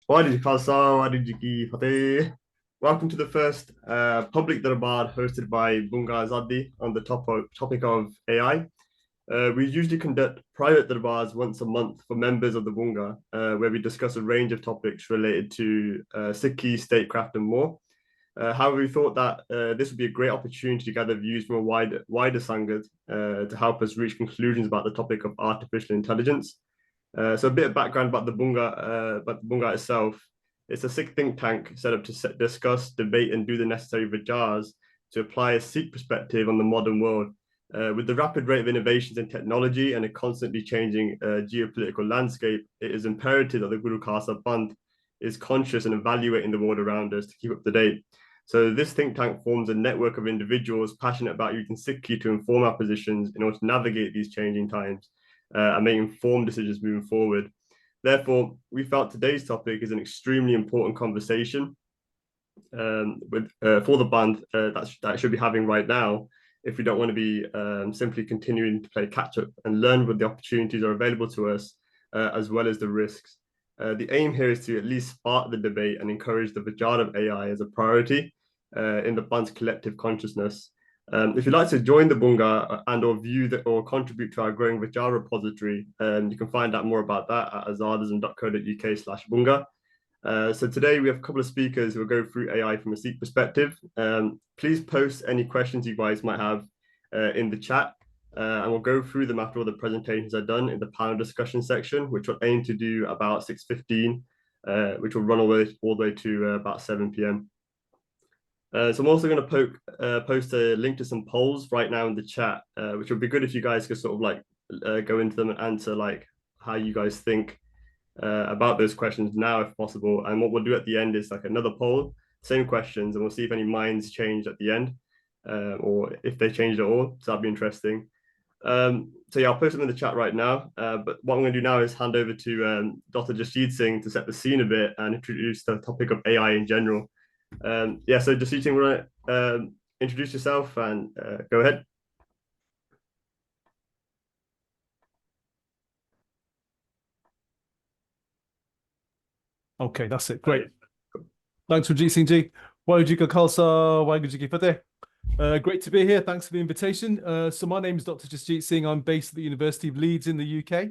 Wadi Khalsa, Wadi Jiki Fateh. Welcome to the first public Darbar hosted by Bunga Azaadi on the topic of AI. We usually conduct private Darbars once a month for members of the Bunga, where we discuss a range of topics related to Sikhi, statecraft, and more. However, we thought that this would be a great opportunity to gather views from a wider Sangat to help us reach conclusions about the topic of artificial intelligence. So a bit of background about the Bunga itself. It's a Sikh think tank set up to discuss, debate, and do the necessary vijars to apply a Sikh perspective on the modern world. With the rapid rate of innovations in technology and a constantly changing geopolitical landscape, it is imperative that the Guru Khalsa Panth is conscious and evaluating the world around us to keep up to date. So this think tank forms a network of individuals passionate about using Sikhi to inform our positions in order to navigate these changing times and make informed decisions moving forward. Therefore, we felt today's topic is an extremely important conversation for the band that should be having right now if we don't want to be simply continuing to play catch up and learn what the opportunities are available to us as well as the risks. The aim here is to at least spark the debate and encourage the Vijay of AI as a priority in the band's collective consciousness. If you'd like to join the Bunga and or view that or contribute to our growing Vijay repository, you can find out more about that at azadism.co.uk/Bunga. So today we have a couple of speakers who will go through AI from a Sikh perspective. Please post any questions you guys might have in the chat, and we'll go through them after all the presentations are done in the panel discussion section, which we'll aim to do about 6:15, which will run all the way to about 7 p.m. So I'm also going to post a link to some polls right now in the chat, which would be good if you guys could sort of like go into them and answer like how you guys think about those questions now, if possible. And what we'll do at the end is like another poll, same questions, and we'll see if any minds change at the end, or if they changed at all. So that'd be interesting. So yeah, I'll post them in the chat right now. But what I'm going to do now is hand over to Dr. Jasjit Singh to set the scene a bit and introduce the topic of AI in general. Yeah, so Jasjit Singh, want to introduce yourself and go ahead. Okay, that's it. Great. Thanks, Harjiinder Singh ji. Wajika Khalsa, Wajika Fateh. Great to be here. Thanks for the invitation. So my name is Dr. Jasjit Singh. I'm based at the University of Leeds in the UK.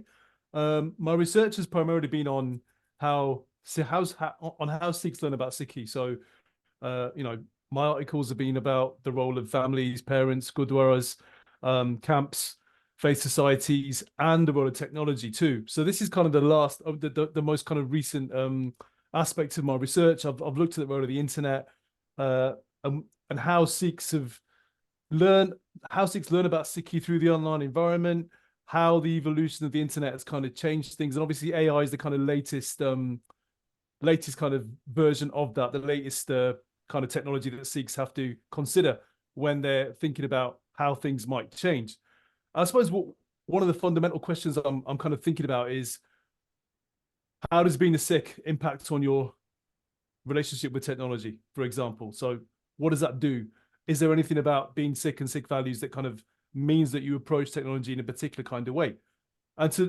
My research has primarily been on how Sikhs learn about Sikhi. So, my articles have been about the role of families, parents, gurdwaras, camps, faith societies, and the role of technology too. So this is kind of the last of the most kind of recent aspects of my research. I've looked at the role of the internet and how Sikhs learn about Sikhi through the online environment, how the evolution of the internet has kind of changed things, and obviously AI is the kind of latest kind of version of that, the latest kind of technology that Sikhs have to consider when they're thinking about how things might change. I suppose one of the fundamental questions I'm kind of thinking about is, how does being a Sikh impact on your relationship with technology, for example? So what does that do? Is there anything about being Sikh and Sikh values that kind of means that you approach technology in a particular kind of way? And to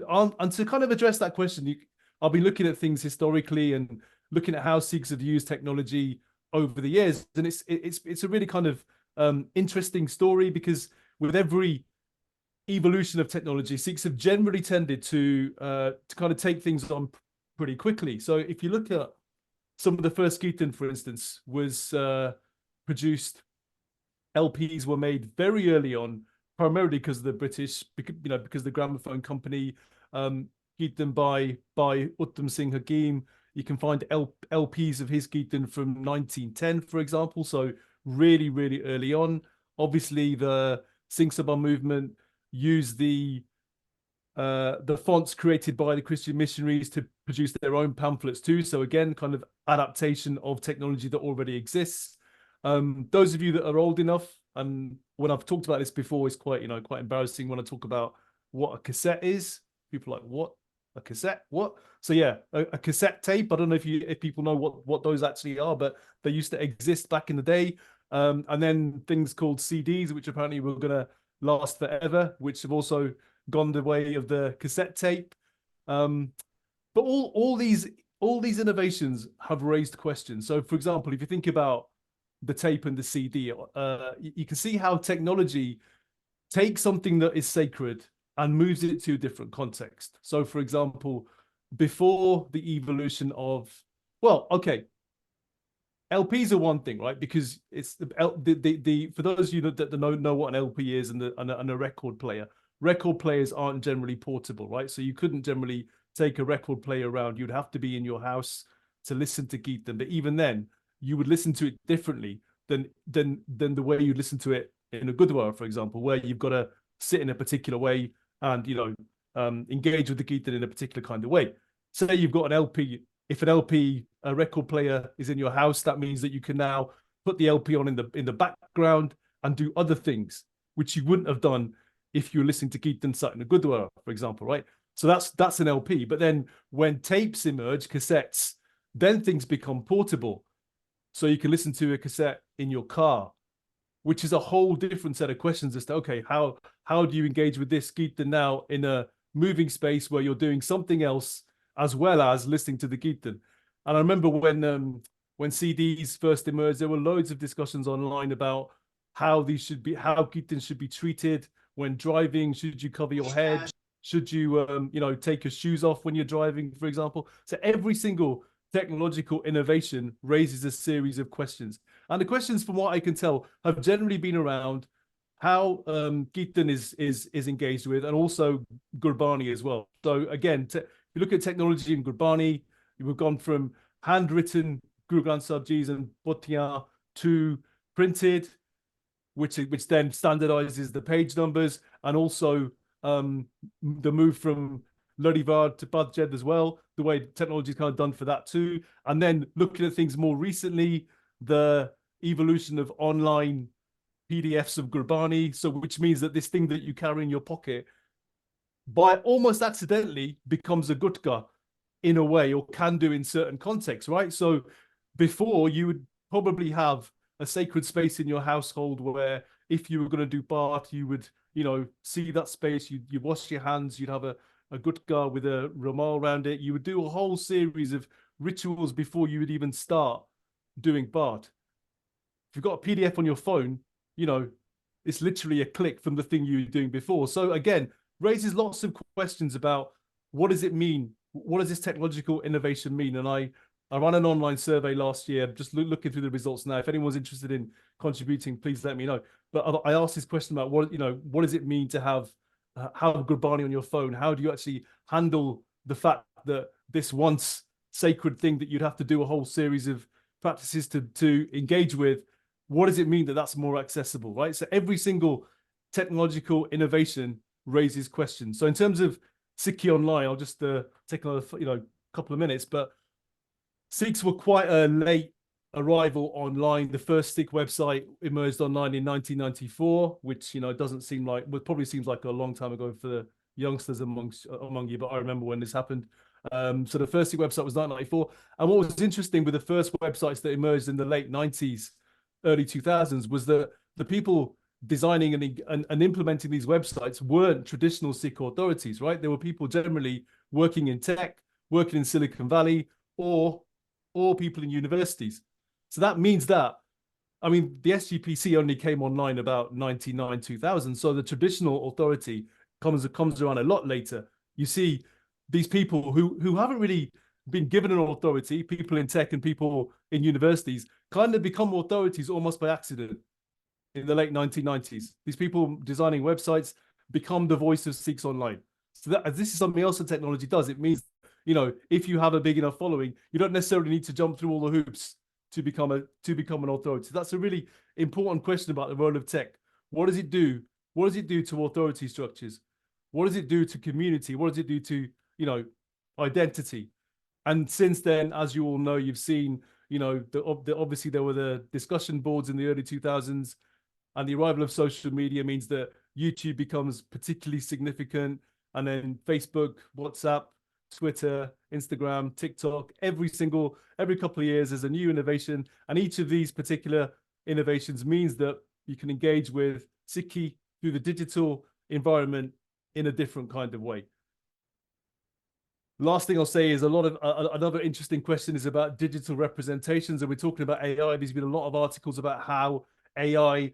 kind of address that question, I'll be looking at things historically and looking at how Sikhs have used technology over the years. And it's a really kind of interesting story, because with every evolution of technology, Sikhs have generally tended to kind of take things on pretty quickly. So if you look at some of the first Kirtan, for instance, was produced, LPs were made very early on, primarily because of the British, because the gramophone company, Kirtan by Uttam Singh Hakim. You can find LPs of his Kirtan from 1910, for example. So really, really early on. Obviously, the Singh Sabha movement used the fonts created by the Christian missionaries to produce their own pamphlets too. So again, kind of adaptation of technology that already exists. Those of you that are old enough, and when I've talked about this before, it's quite embarrassing when I talk about what a cassette is. People are like, what? A cassette? What? So yeah, a cassette tape. I don't know if people know what those actually are, but they used to exist back in the day. And then things called CDs, which apparently were going to last forever, which have also gone the way of the cassette tape. But all these all these innovations have raised questions. So, for example, if you think about the tape and the CD, you can see how technology takes something that is sacred and moves it to a different context. So, for example, before the evolution of, well, okay, LPs are one thing, right? Because it's the for those of you that know what an LP is and a record player. Record players aren't generally portable, right? So you couldn't generally take a record player around. You'd have to be in your house to listen to Geetan. But even then, you would listen to it differently than the way you listen to it in a Gurdwara, for example, where you've got to sit in a particular way and engage with the Geetan in a particular kind of way. Say you've got an LP. If an LP, a record player, is in your house, that means that you can now put the LP on in the background and do other things which you wouldn't have done if you were listening to Geetan sat in a Gurdwara, for example, right? So that's an LP. But then when tapes emerge, cassettes, then things become portable. So you can listen to a cassette in your car, which is a whole different set of questions as to, okay, how do you engage with this Geetan now in a moving space where you're doing something else as well as listening to the Geetan? And I remember when CDs first emerged, there were loads of discussions online about how Geetan should be treated when driving. Should you cover your head? Should you take your shoes off when you're driving, for example? So every single technological innovation raises a series of questions. And the questions, from what I can tell, have generally been around how Geetan is engaged with, and also Gurbani as well. So again, if you look at technology in Gurbani, we've gone from handwritten Guru Granth Sahib Ji's and Bottiyan to printed, which then standardizes the page numbers, and also the move from Ladivar to Badjed as well, the way technology is kind of done for that too. And then looking at things more recently, the evolution of online PDFs of Gurbani, so which means that this thing that you carry in your pocket, by almost accidentally, becomes a gutka in a way, or can do in certain contexts, right? So before, you would probably have a sacred space in your household where if you were going to do Bart, you would, see that space, you wash your hands, you'd have a gutka with a rumal around it. You would do a whole series of rituals before you would even start doing Bart. If you've got a PDF on your phone, it's literally a click from the thing you were doing before. So again, raises lots of questions about what does it mean? What does this technological innovation mean? And I ran an online survey last year, just looking through the results now. If anyone's interested in contributing, please let me know. But I asked this question about what does it mean to have Gurbani on your phone? How do you actually handle the fact that this once sacred thing that you'd have to do a whole series of practices to engage with, what does it mean that that's more accessible, right? So every single technological innovation raises questions. So in terms of Sikhi online, I'll just take another couple of minutes, but Sikhs were quite a late arrival online. The first Sikh website emerged online in 1994, which doesn't seem like, well, probably seems like a long time ago for the youngsters among you, but I remember when this happened. So the first Sikh website was 1994, and what was interesting with the first websites that emerged in the late 90s, early 2000s, was that the people designing and implementing these websites weren't traditional Sikh authorities, right? There were people generally working in tech, working in Silicon Valley, or people in universities. So that means that, the SGPC only came online about 99, 2000. So the traditional authority comes around a lot later. You see these people who haven't really been given an authority, people in tech and people in universities, kind of become authorities almost by accident in the late 1990s. These people designing websites become the voice of Sikhs online. So this is something else that technology does. It means, if you have a big enough following, you don't necessarily need to jump through all the hoops to become an authority. That's a really important question about the role of tech. What does it do? What does it do to authority structures? What does it do to community? What does it do to, identity? And since then, as you all know, you've seen, obviously there were the discussion boards in the early 2000s, and the arrival of social media means that YouTube becomes particularly significant, and then Facebook, WhatsApp, Twitter, Instagram, TikTok, every couple of years there's a new innovation, and each of these particular innovations means that you can engage with Sikhi through the digital environment in a different kind of way. Last thing I'll say is a lot of another interesting question is about digital representations, and we're talking about AI. There's been a lot of articles about how AI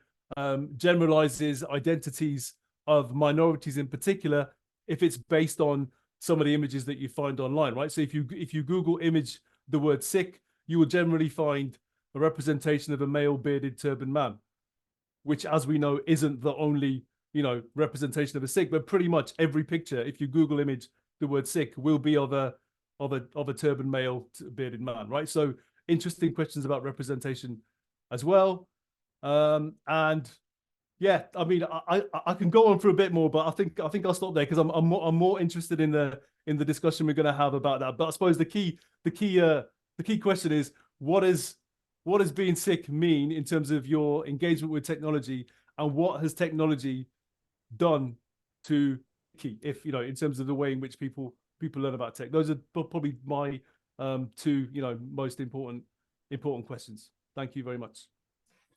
generalizes identities of minorities in particular if it's based on some of the images that you find online, right? So if you Google image the word Sikh, you will generally find a representation of a male bearded turban man, which, as we know, isn't the only representation of a Sikh, but pretty much every picture, if you Google image the word Sikh, will be of a turban male bearded man, right? So interesting questions about representation as well. And yeah, I mean, I can go on for a bit more, but I think I'll stop there because I'm more interested in the discussion we're going to have about that. But I suppose the key question is what does being Sikh mean in terms of your engagement with technology, and what has technology done to key, if in terms of the way in which people learn about tech? Those are probably my two most important questions. Thank you very much.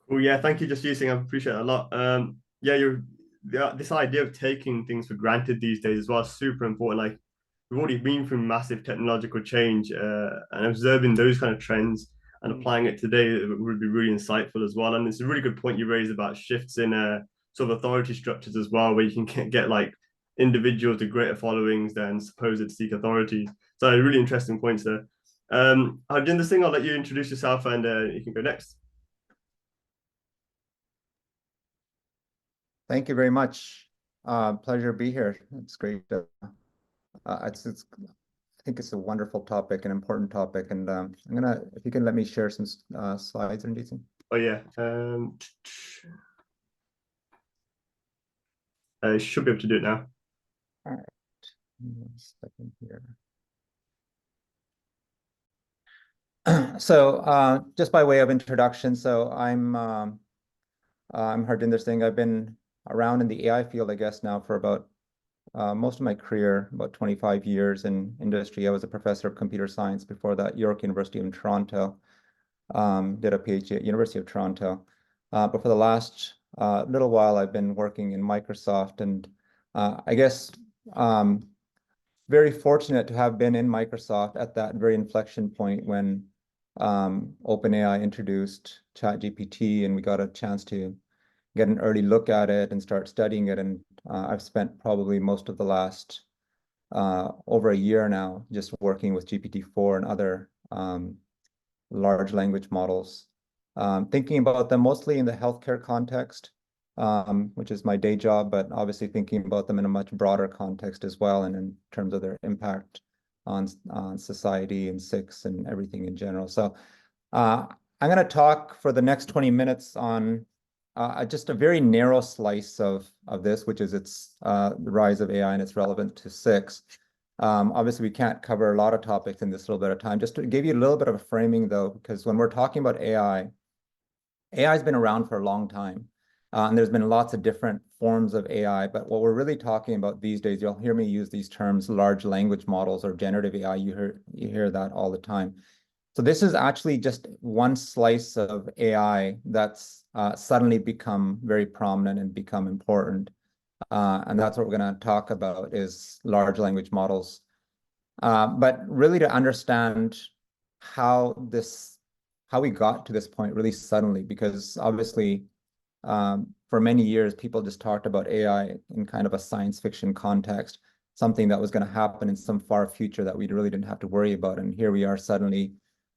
Well, yeah, thank you, Jasjit Singh. I appreciate it a lot. Yeah, this idea of taking things for granted these days as well is super important. Like, we've already been through massive technological change, and observing those kind of trends and applying it today would be really insightful as well. And it's a really good point you raised about shifts in sort of authority structures as well, where you can get like individuals with greater followings than supposed Sikh authorities. So really interesting points there. Harjiinder Singh, I'll let you introduce yourself, and you can go next. Thank you very much. Pleasure to be here. It's great. I think it's a wonderful topic, an important topic, and I'm gonna, if you can let me share some slides, and Oh yeah, I should be able to do it now. All right, 1 second here. So just by way of introduction, so I'm Harjiinder Singh. I've been around in the AI field, I guess, now for about most of my career, about 25 years in industry. I was a professor of computer science before that, York University in Toronto. Did a PhD at University of Toronto. But for the last little while, I've been working in Microsoft, and I guess very fortunate to have been in Microsoft at that very inflection point when OpenAI introduced ChatGPT, and we got a chance to get an early look at it and start studying it. And I've spent probably most of the last over a year now just working with GPT-4 and other large language models, thinking about them mostly in the healthcare context, which is my day job, but obviously thinking about them in a much broader context as well, and in terms of their impact on society and Sikhs and everything in general. So I'm going to talk for the next 20 minutes on just a very narrow slice of this, which is the rise of AI and its relevance to Sikhs. Obviously, we can't cover a lot of topics in this little bit of time. Just to give you a little bit of a framing, though, because when we're talking about AI has been around for a long time, and there's been lots of different forms of AI. But what we're really talking about these days, you'll hear me use these terms, large language models or generative AI. You hear that all the time. So this is actually just one slice of AI that's suddenly become very prominent and become important. And that's what we're going to talk about, is large language models. But really to understand how we got to this point really suddenly, because obviously for many years, people just talked about AI in kind of a science fiction context, something that was going to happen in some far future that we really didn't have to worry about. And here we are suddenly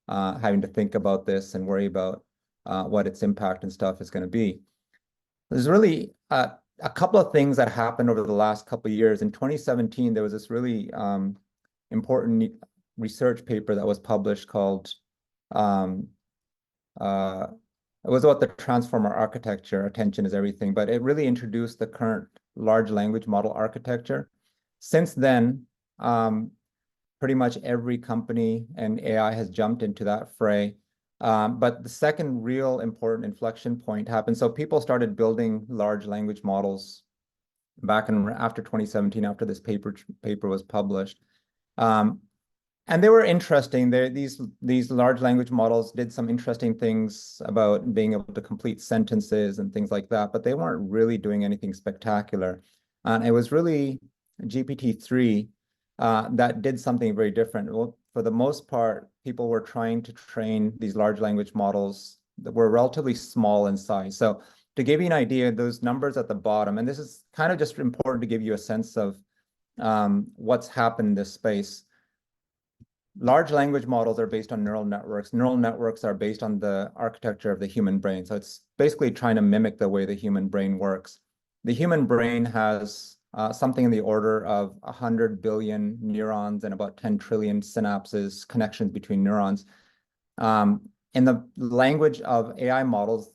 having to think about this and worry about what its impact and stuff is going to be. There's really a couple of things that happened over the last couple of years. In 2017, there was this really important research paper that was published called, it was about the transformer architecture. Attention is everything, but it really introduced the current large language model architecture. Since then, pretty much every company and AI has jumped into that fray. But the second real important inflection point happened. So people started building large language models back in after 2017, after this paper was published. And they were interesting. These large language models did some interesting things about being able to complete sentences and things like that, but they weren't really doing anything spectacular. And it was really GPT-3 that did something very different. Well, for the most part, people were trying to train these large language models that were relatively small in size. So to give you an idea, those numbers at the bottom, and this is kind of just important to give you a sense of what's happened in this space. Large language models are based on neural networks. Neural networks are based on the architecture of the human brain. So it's basically trying to mimic the way the human brain works. The human brain has something in the order of 100 billion neurons and about 10 trillion synapses, connections between neurons. In the language of AI models,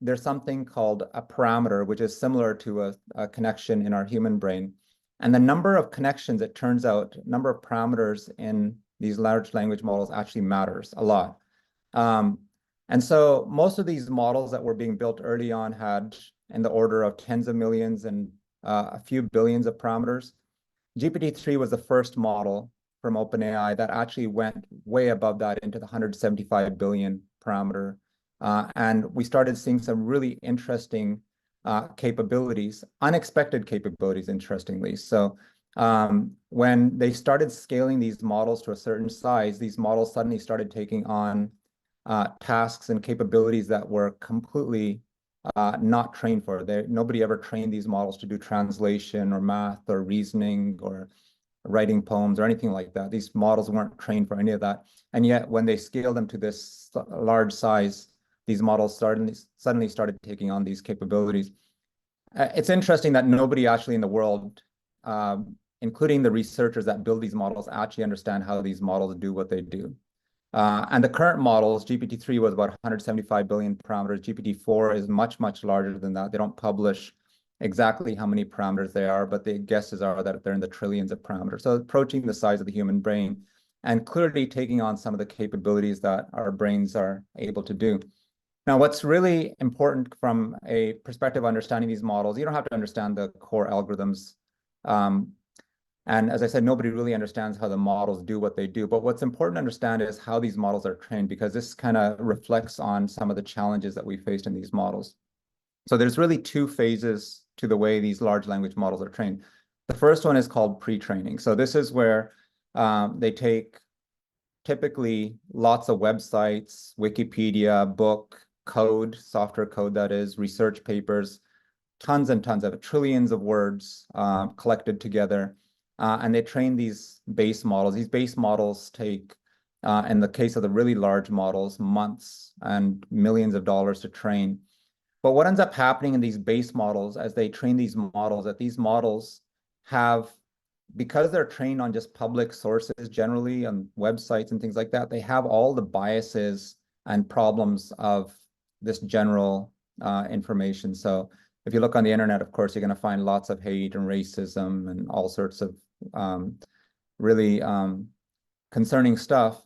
there's something called a parameter, which is similar to a connection in our human brain. And the number of connections, it turns out, number of parameters in these large language models actually matters a lot. And so most of these models that were being built early on had in the order of tens of millions and a few billions of parameters. GPT-3 was the first model from OpenAI that actually went way above that into the 175 billion parameter. And we started seeing some really interesting capabilities, unexpected capabilities, interestingly. So when they started scaling these models to a certain size, these models suddenly started taking on tasks and capabilities that were completely not trained for. Nobody ever trained these models to do translation or math or reasoning or writing poems or anything like that. These models weren't trained for any of that. And yet when they scaled them to this large size, these models suddenly started taking on these capabilities. It's interesting that nobody actually in the world, including the researchers that build these models, actually understand how these models do what they do. And the current models, GPT-3 was about 175 billion parameters. GPT-4 is much, much larger than that. They don't publish exactly how many parameters they are, but the guesses are that they're in the trillions of parameters. So approaching the size of the human brain and clearly taking on some of the capabilities that our brains are able to do. Now, what's really important from a perspective of understanding these models, you don't have to understand the core algorithms. And as I said, nobody really understands how the models do what they do. But what's important to understand is how these models are trained, because this kind of reflects on some of the challenges that we faced in these models. So there's really two phases to the way these large language models are trained. The first one is called pre-training. So this is where they take typically lots of websites, Wikipedia, book, code, software code that is, research papers, tons and tons of it, trillions of words collected together. And they train these base models. These base models take, in the case of the really large models, months and millions of dollars to train. But what ends up happening in these base models as they train these models, that these models have, because they're trained on just public sources, generally on websites and things like that, they have all the biases and problems of this general information. So if you look on the internet, of course, you're going to find lots of hate and racism and all sorts of really concerning stuff.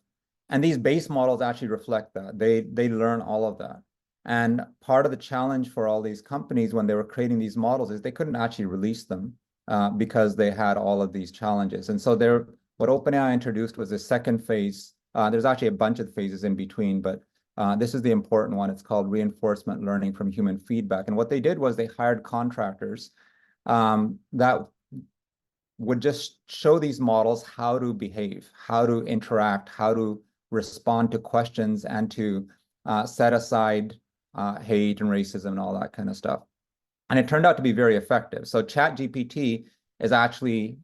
And these base models actually reflect that. They learn all of that. And part of the challenge for all these companies when they were creating these models is they couldn't actually release them because they had all of these challenges. And so what OpenAI introduced was a second phase. There's actually a bunch of phases in between, but this is the important one. It's called reinforcement learning from human feedback. And what they did was they hired contractors that would just show these models how to behave, how to interact, how to respond to questions, and to set aside hate and racism and all that kind of stuff. And it turned out to be very effective. So ChatGPT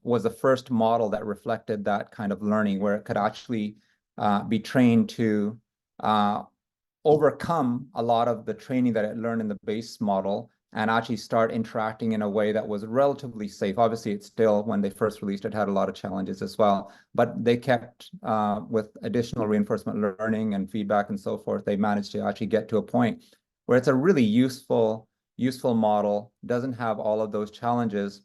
was the first model that reflected that kind of learning, where it could actually be trained to overcome a lot of the training that it learned in the base model and actually start interacting in a way that was relatively safe. Obviously, it's still, when they first released it, had a lot of challenges as well, but they kept, with additional reinforcement learning and feedback and so forth, they managed to actually get to a point where it's a really useful model, doesn't have all of those challenges.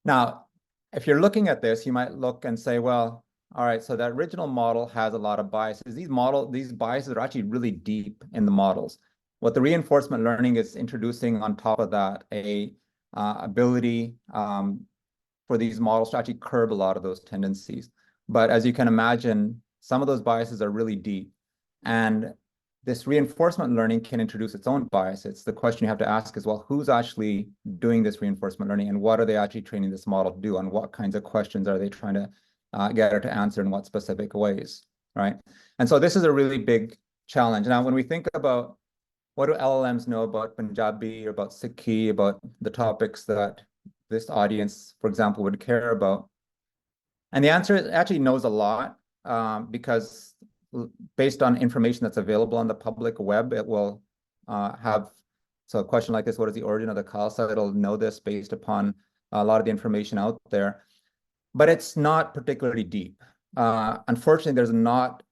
Now, if you're looking at this, you might look and say, well, all right, so that original model has a lot of biases. These biases are actually really deep in the models. What the reinforcement learning is introducing on top of that, ability for these models to actually curb a lot of those tendencies. But as you can imagine, some of those biases are really deep. And this reinforcement learning can introduce its own biases. The question you have to ask is, well, who's actually doing this reinforcement learning, and what are they actually training this model to do, and what kinds of questions are they trying to get it to answer in what specific ways, right? And so this is a really big challenge. Now, when we think about what do LLMs know about Punjabi, about Sikhi, about the topics that this audience, for example, would care about? And the answer is it actually knows a lot, because based on information that's available on the public web, it will have, so a question like this, what is the origin of the Khalsa? It'll know this based upon a lot of the information out there, but it's not particularly deep. Unfortunately, there's not,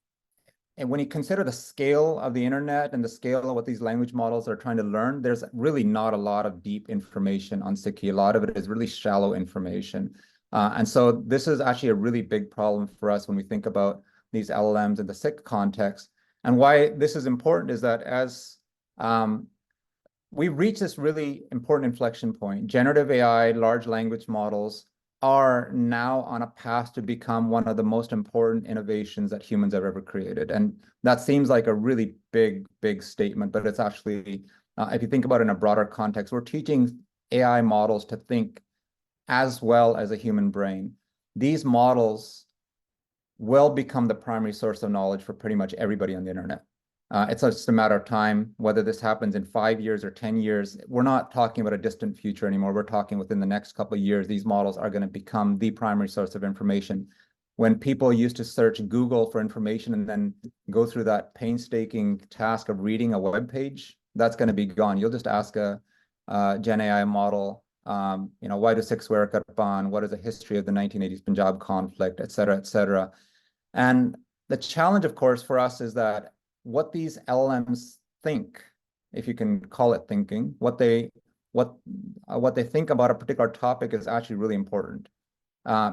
and when you consider the scale of the internet and the scale of what these language models are trying to learn, there's really not a lot of deep information on Sikhi. A lot of it is really shallow information. And so this is actually a really big problem for us when we think about these LLMs in the Sikh context. And why this is important is that as we've reached this really important inflection point, generative AI, large language models are now on a path to become one of the most important innovations that humans have ever created. And that seems like a really big, big statement, but it's actually, if you think about it in a broader context, we're teaching AI models to think as well as a human brain. These models will become the primary source of knowledge for pretty much everybody on the internet. It's just a matter of time, whether this happens in 5 years or 10 years. We're not talking about a distant future anymore. We're talking within the next couple of years, these models are going to become the primary source of information. When people used to search Google for information and then go through that painstaking task of reading a web page, that's going to be gone. You'll just ask a Gen AI model, why do Sikhs wear kirpan? What is the history of the 1980s Punjab conflict, et cetera, et cetera. And the challenge, of course, for us is that what these LLMs think, if you can call it thinking, what they think about a particular topic is actually really important,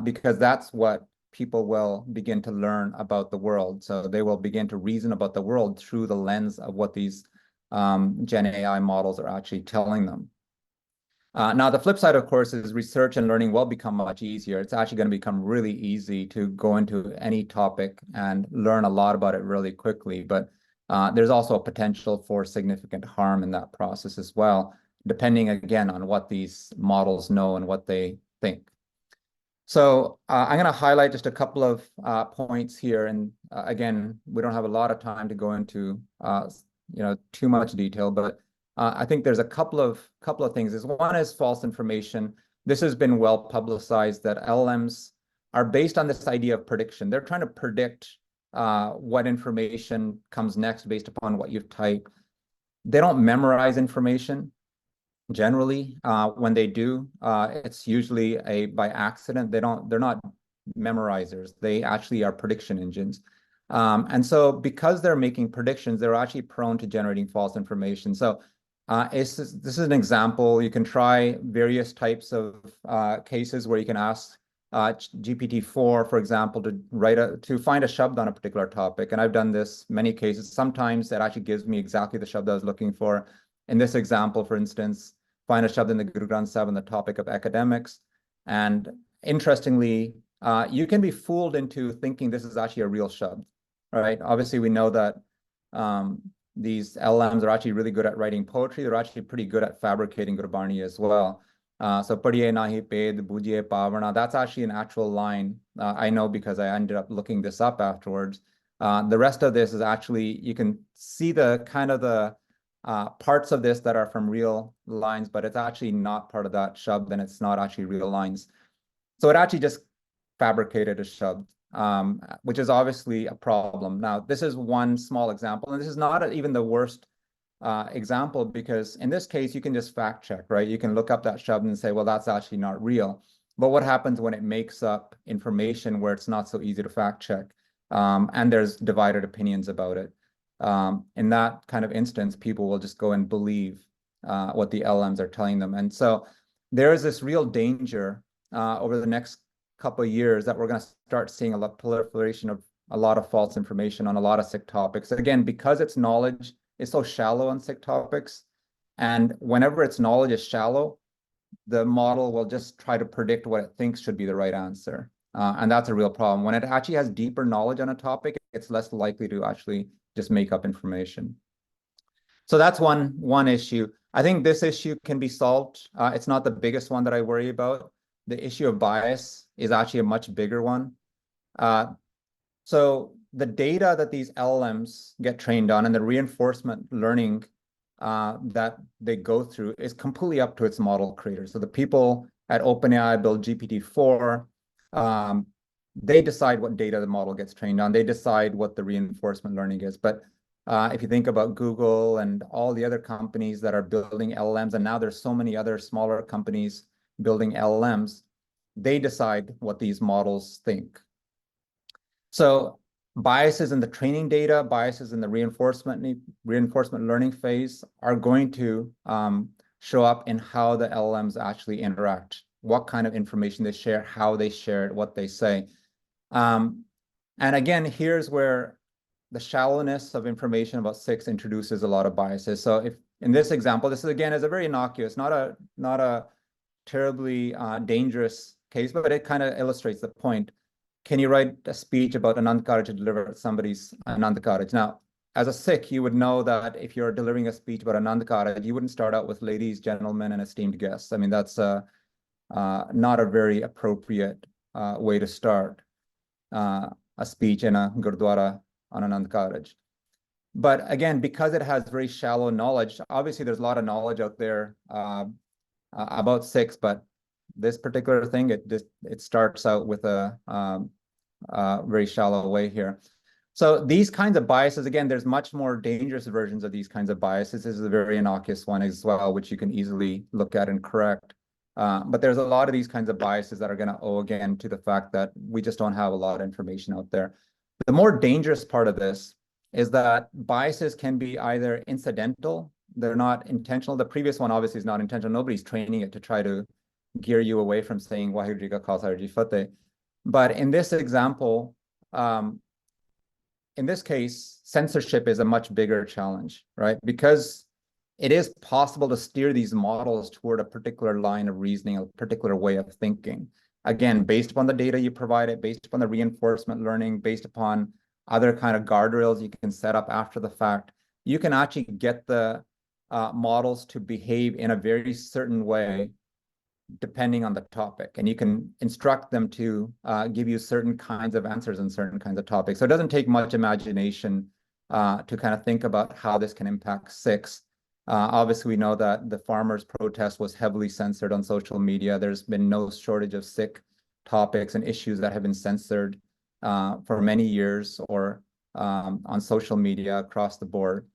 because that's what people will begin to learn about the world. So they will begin to reason about the world through the lens of what these Gen AI models are actually telling them. Now, the flip side, of course, is research and learning will become much easier. It's actually going to become really easy to go into any topic and learn a lot about it really quickly. But there's also a potential for significant harm in that process as well, depending, again, on what these models know and what they think. So I'm going to highlight just a couple of points here. And again, we don't have a lot of time to go into too much detail, but I think there's a couple of things. One is false information. This has been well publicized that LLMs are based on this idea of prediction. They're trying to predict what information comes next based upon what you've typed. They don't memorize information. Generally, when they do, it's usually by accident. They're not memorizers. They actually are prediction engines. And so because they're making predictions, they're actually prone to generating false information. So this is an example. You can try various types of cases where you can ask GPT-4, for example, to find a shabd on a particular topic. And I've done this many cases. Sometimes it actually gives me exactly the shabd I was looking for. In this example, for instance, find a shabd in the Guru Granth Sahib on the topic of academics. And interestingly, you can be fooled into thinking this is actually a real shabd, right? Obviously, we know that these LLMs are actually really good at writing poetry. They're actually pretty good at fabricating Gurbani as well. So Padiye nahi ped bujiye pavana, that's actually an actual line. I know because I ended up looking this up afterwards. The rest of this is actually, you can see the kind of the parts of this that are from real lines, but it's actually not part of that shabd, and it's not actually real lines. So it actually just fabricated a shabd, which is obviously a problem. Now, this is one small example, and this is not even the worst example, because in this case, you can just fact check, right? You can look up that shabd and say, well, that's actually not real. But what happens when it makes up information where it's not so easy to fact check, and there's divided opinions about it? In that kind of instance, people will just go and believe what the LLMs are telling them. And so there is this real danger over the next couple of years that we're going to start seeing a lot proliferation of a lot of false information on a lot of Sikh topics. Again, because its knowledge is so shallow on Sikh topics, and whenever its knowledge is shallow, the model will just try to predict what it thinks should be the right answer. And that's a real problem. When it actually has deeper knowledge on a topic, it's less likely to actually just make up information. So that's one issue. I think this issue can be solved. It's not the biggest one that I worry about. The issue of bias is actually a much bigger one. So the data that these LLMs get trained on and the reinforcement learning that they go through is completely up to its model creator. So the people at OpenAI build GPT-4. They decide what data the model gets trained on. They decide what the reinforcement learning is. But if you think about Google and all the other companies that are building LLMs, and now there's so many other smaller companies building LLMs, they decide what these models think. So biases in the training data, biases in the reinforcement learning phase are going to show up in how the LLMs actually interact, what kind of information they share, how they share it, what they say. And again, here's where the shallowness of information about Sikhs introduces a lot of biases. So if in this example, this is again is a very innocuous, not a terribly dangerous case, but it kind of illustrates the point. Can you write a speech about Narankaar to deliver at somebody's Narankaar? Now, as a Sikh, you would know that if you're delivering a speech about Narankaar, you wouldn't start out with ladies, gentlemen, and esteemed guests. I mean, that's not a very appropriate way to start a speech in a Gurdwara on Narankaar. But again, because it has very shallow knowledge, obviously there's a lot of knowledge out there about Sikhs, but this particular thing, it starts out with a very shallow way here. So these kinds of biases, again, there's much more dangerous versions of these kinds of biases. This is a very innocuous one as well, which you can easily look at and correct. But there's a lot of these kinds of biases that are going to owe, again, to the fact that we just don't have a lot of information out there. The more dangerous part of this is that biases can be either incidental, they're not intentional. The previous one obviously is not intentional. Nobody's training it to try to gear you away from saying Waheguru Ji Ka Khalsa Waheguru Ji Ki Fateh. But in this example, in this case, censorship is a much bigger challenge, right? Because it is possible to steer these models toward a particular line of reasoning, a particular way of thinking. Again, based upon the data you provided, based upon the reinforcement learning, based upon other kind of guardrails you can set up after the fact, you can actually get the models to behave in a very certain way depending on the topic. And you can instruct them to give you certain kinds of answers on certain kinds of topics. So it doesn't take much imagination to kind of think about how this can impact Sikhs. Obviously, we know that the farmers' protest was heavily censored on social media. There's been no shortage of Sikh topics and issues that have been censored for many years or on social media across the board.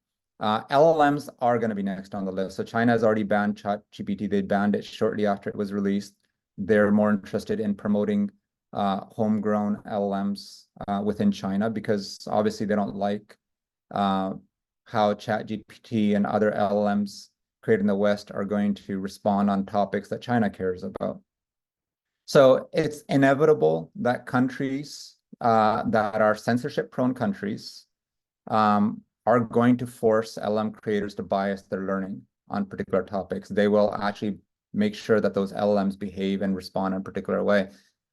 LLMs are going to be next on the list. So China has already banned ChatGPT. They banned it shortly after it was released. They're more interested in promoting homegrown LLMs within China because obviously they don't like how ChatGPT and other LLMs created in the West are going to respond on topics that China cares about. So it's inevitable that countries that are censorship-prone countries are going to force LLM creators to bias their learning on particular topics. They will actually make sure that those LLMs behave and respond in a particular way.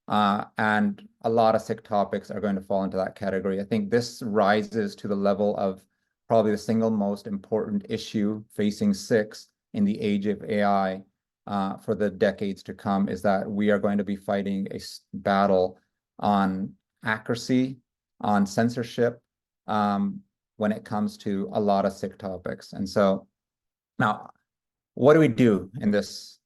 And a lot of Sikh topics are going to fall into that category. I think this rises to the level of probably the single most important issue facing Sikhs in the age of AI for the decades to come, is that we are going to be fighting a battle on accuracy, on censorship, when it comes to a lot of Sikh topics. And so now, what do we do in this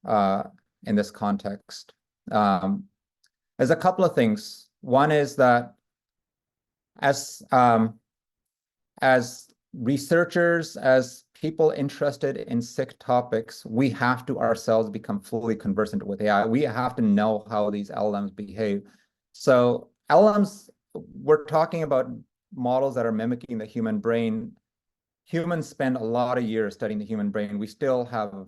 context? There's a couple of things. One is that as researchers, as people interested in Sikh topics, we have to ourselves become fully conversant with AI. We have to know how these LLMs behave. So LLMs, we're talking about models that are mimicking the human brain. Humans spend a lot of years studying the human brain. We still have,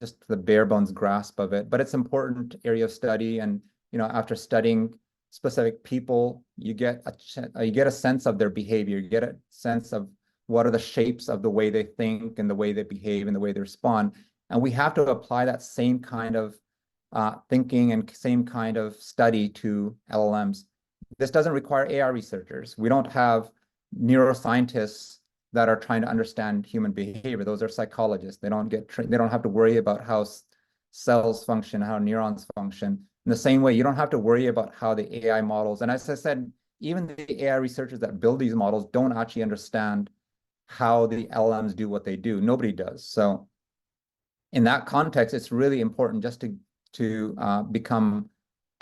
just the bare bones grasp of it, but it's an important area of study. And, after studying specific people, you get a sense of their behavior, you get a sense of what are the shapes of the way they think and the way they behave and the way they respond. And we have to apply that same kind of thinking and same kind of study to LLMs. This doesn't require AI researchers. We don't have neuroscientists that are trying to understand human behavior. Those are psychologists. They don't have to worry about how cells function, how neurons function. In the same way, you don't have to worry about how the AI models, and as I said, even the AI researchers that build these models don't actually understand how the LLMs do what they do. Nobody does. So in that context, it's really important just to become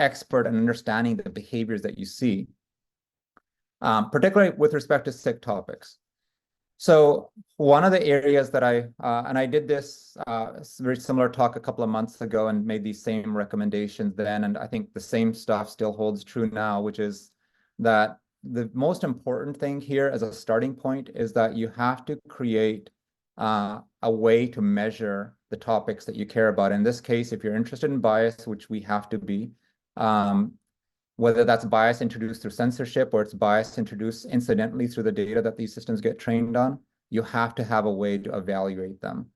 expert in understanding the behaviors that you see, particularly with respect to Sikh topics. So one of the areas that and I did this very similar talk a couple of months ago and made these same recommendations then, and I think the same stuff still holds true now, which is that the most important thing here as a starting point is that you have to create a way to measure the topics that you care about. In this case, if you're interested in bias, which we have to be, whether that's bias introduced through censorship or it's bias introduced incidentally through the data that these systems get trained on, you have to have a way to evaluate them.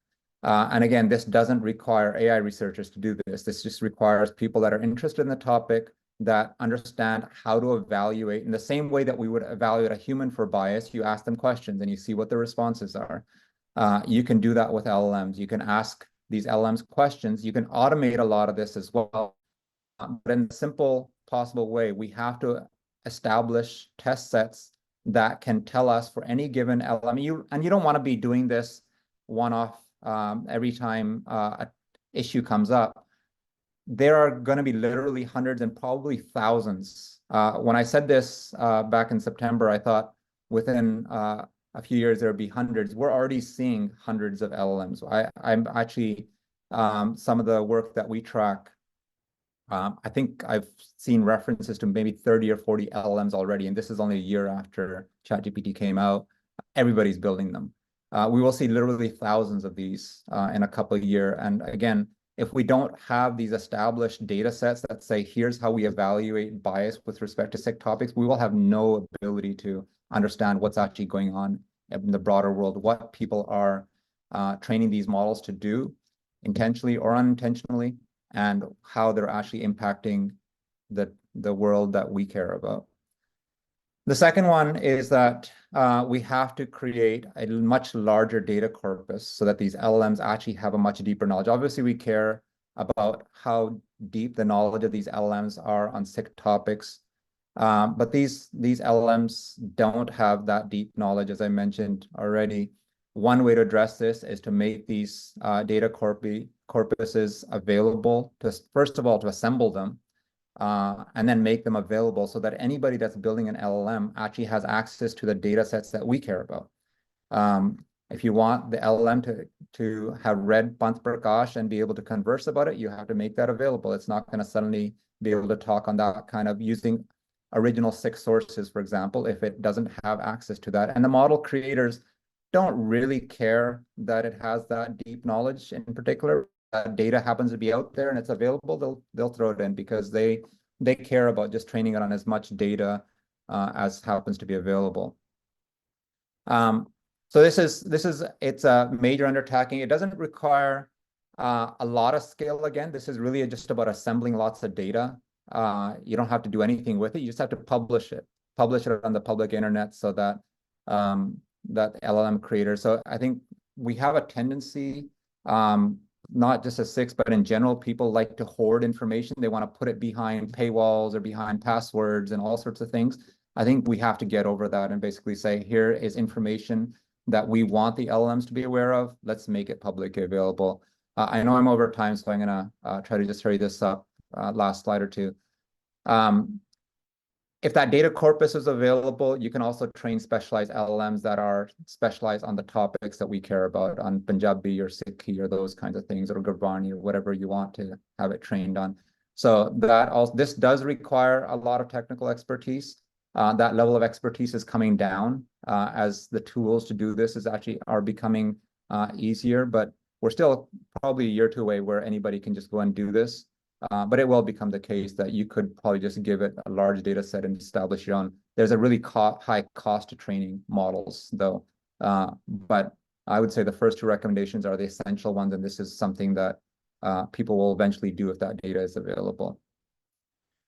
And again, this doesn't require AI researchers to do this. This just requires people that are interested in the topic, that understand how to evaluate in the same way that we would evaluate a human for bias. You ask them questions and you see what the responses are. You can do that with LLMs. You can ask these LLMs questions. You can automate a lot of this as well. But in a simple possible way, we have to establish test sets that can tell us for any given LLM. And you don't want to be doing this one-off every time an issue comes up. There are going to be literally hundreds and probably thousands. When I said this back in September, I thought within a few years there would be hundreds. We're already seeing hundreds of LLMs. I'm actually, some of the work that we track, I think I've seen references to maybe 30 or 40 LLMs already, and this is only a year after ChatGPT came out. Everybody's building them. We will see literally thousands of these in a couple of years. And again, if we don't have these established data sets that say, here's how we evaluate bias with respect to Sikh topics, we will have no ability to understand what's actually going on in the broader world, what people are training these models to do intentionally or unintentionally, and how they're actually impacting the world that we care about. The second one is that we have to create a much larger data corpus so that these LLMs actually have a much deeper knowledge. Obviously, we care about how deep the knowledge of these LLMs are on Sikh topics, but these LLMs don't have that deep knowledge, as I mentioned already. One way to address this is to make these data corpuses available, to first of all, to assemble them, and then make them available so that anybody that's building an LLM actually has access to the data sets that we care about. If you want the LLM to have read Panth Prakash and be able to converse about it, you have to make that available. It's not going to suddenly be able to talk on that kind of using original Sikh sources, for example, if it doesn't have access to that. And the model creators don't really care that it has that deep knowledge in particular. Data happens to be out there and it's available, they'll throw it in because they care about just training it on as much data as happens to be available. So it's a major undertaking. It doesn't require a lot of skill. Again, this is really just about assembling lots of data. You don't have to do anything with it. You just have to publish it on the public internet so that that LLM creators. So I think we have a tendency, not just as Sikhs, but in general, people like to hoard information. They want to put it behind paywalls or behind passwords and all sorts of things. I think we have to get over that and basically say, here is information that we want the LLMs to be aware of. Let's make it publicly available. I know I'm over time, so I'm going to try to just hurry this up. Last slide or two. If that data corpus is available, you can also train specialized LLMs that are specialized on the topics that we care about, on Punjabi or Sikhi or those kinds of things, or Gurbani or whatever you want to have it trained on. So this does require a lot of technical expertise. That level of expertise is coming down as the tools to do this are becoming easier, but we're still probably a year or two away where anybody can just go and do this. But it will become the case that you could probably just give it a large data set and establish your own. There's a really high cost to training models, though. But I would say the first two recommendations are the essential ones, and this is something that people will eventually do if that data is available.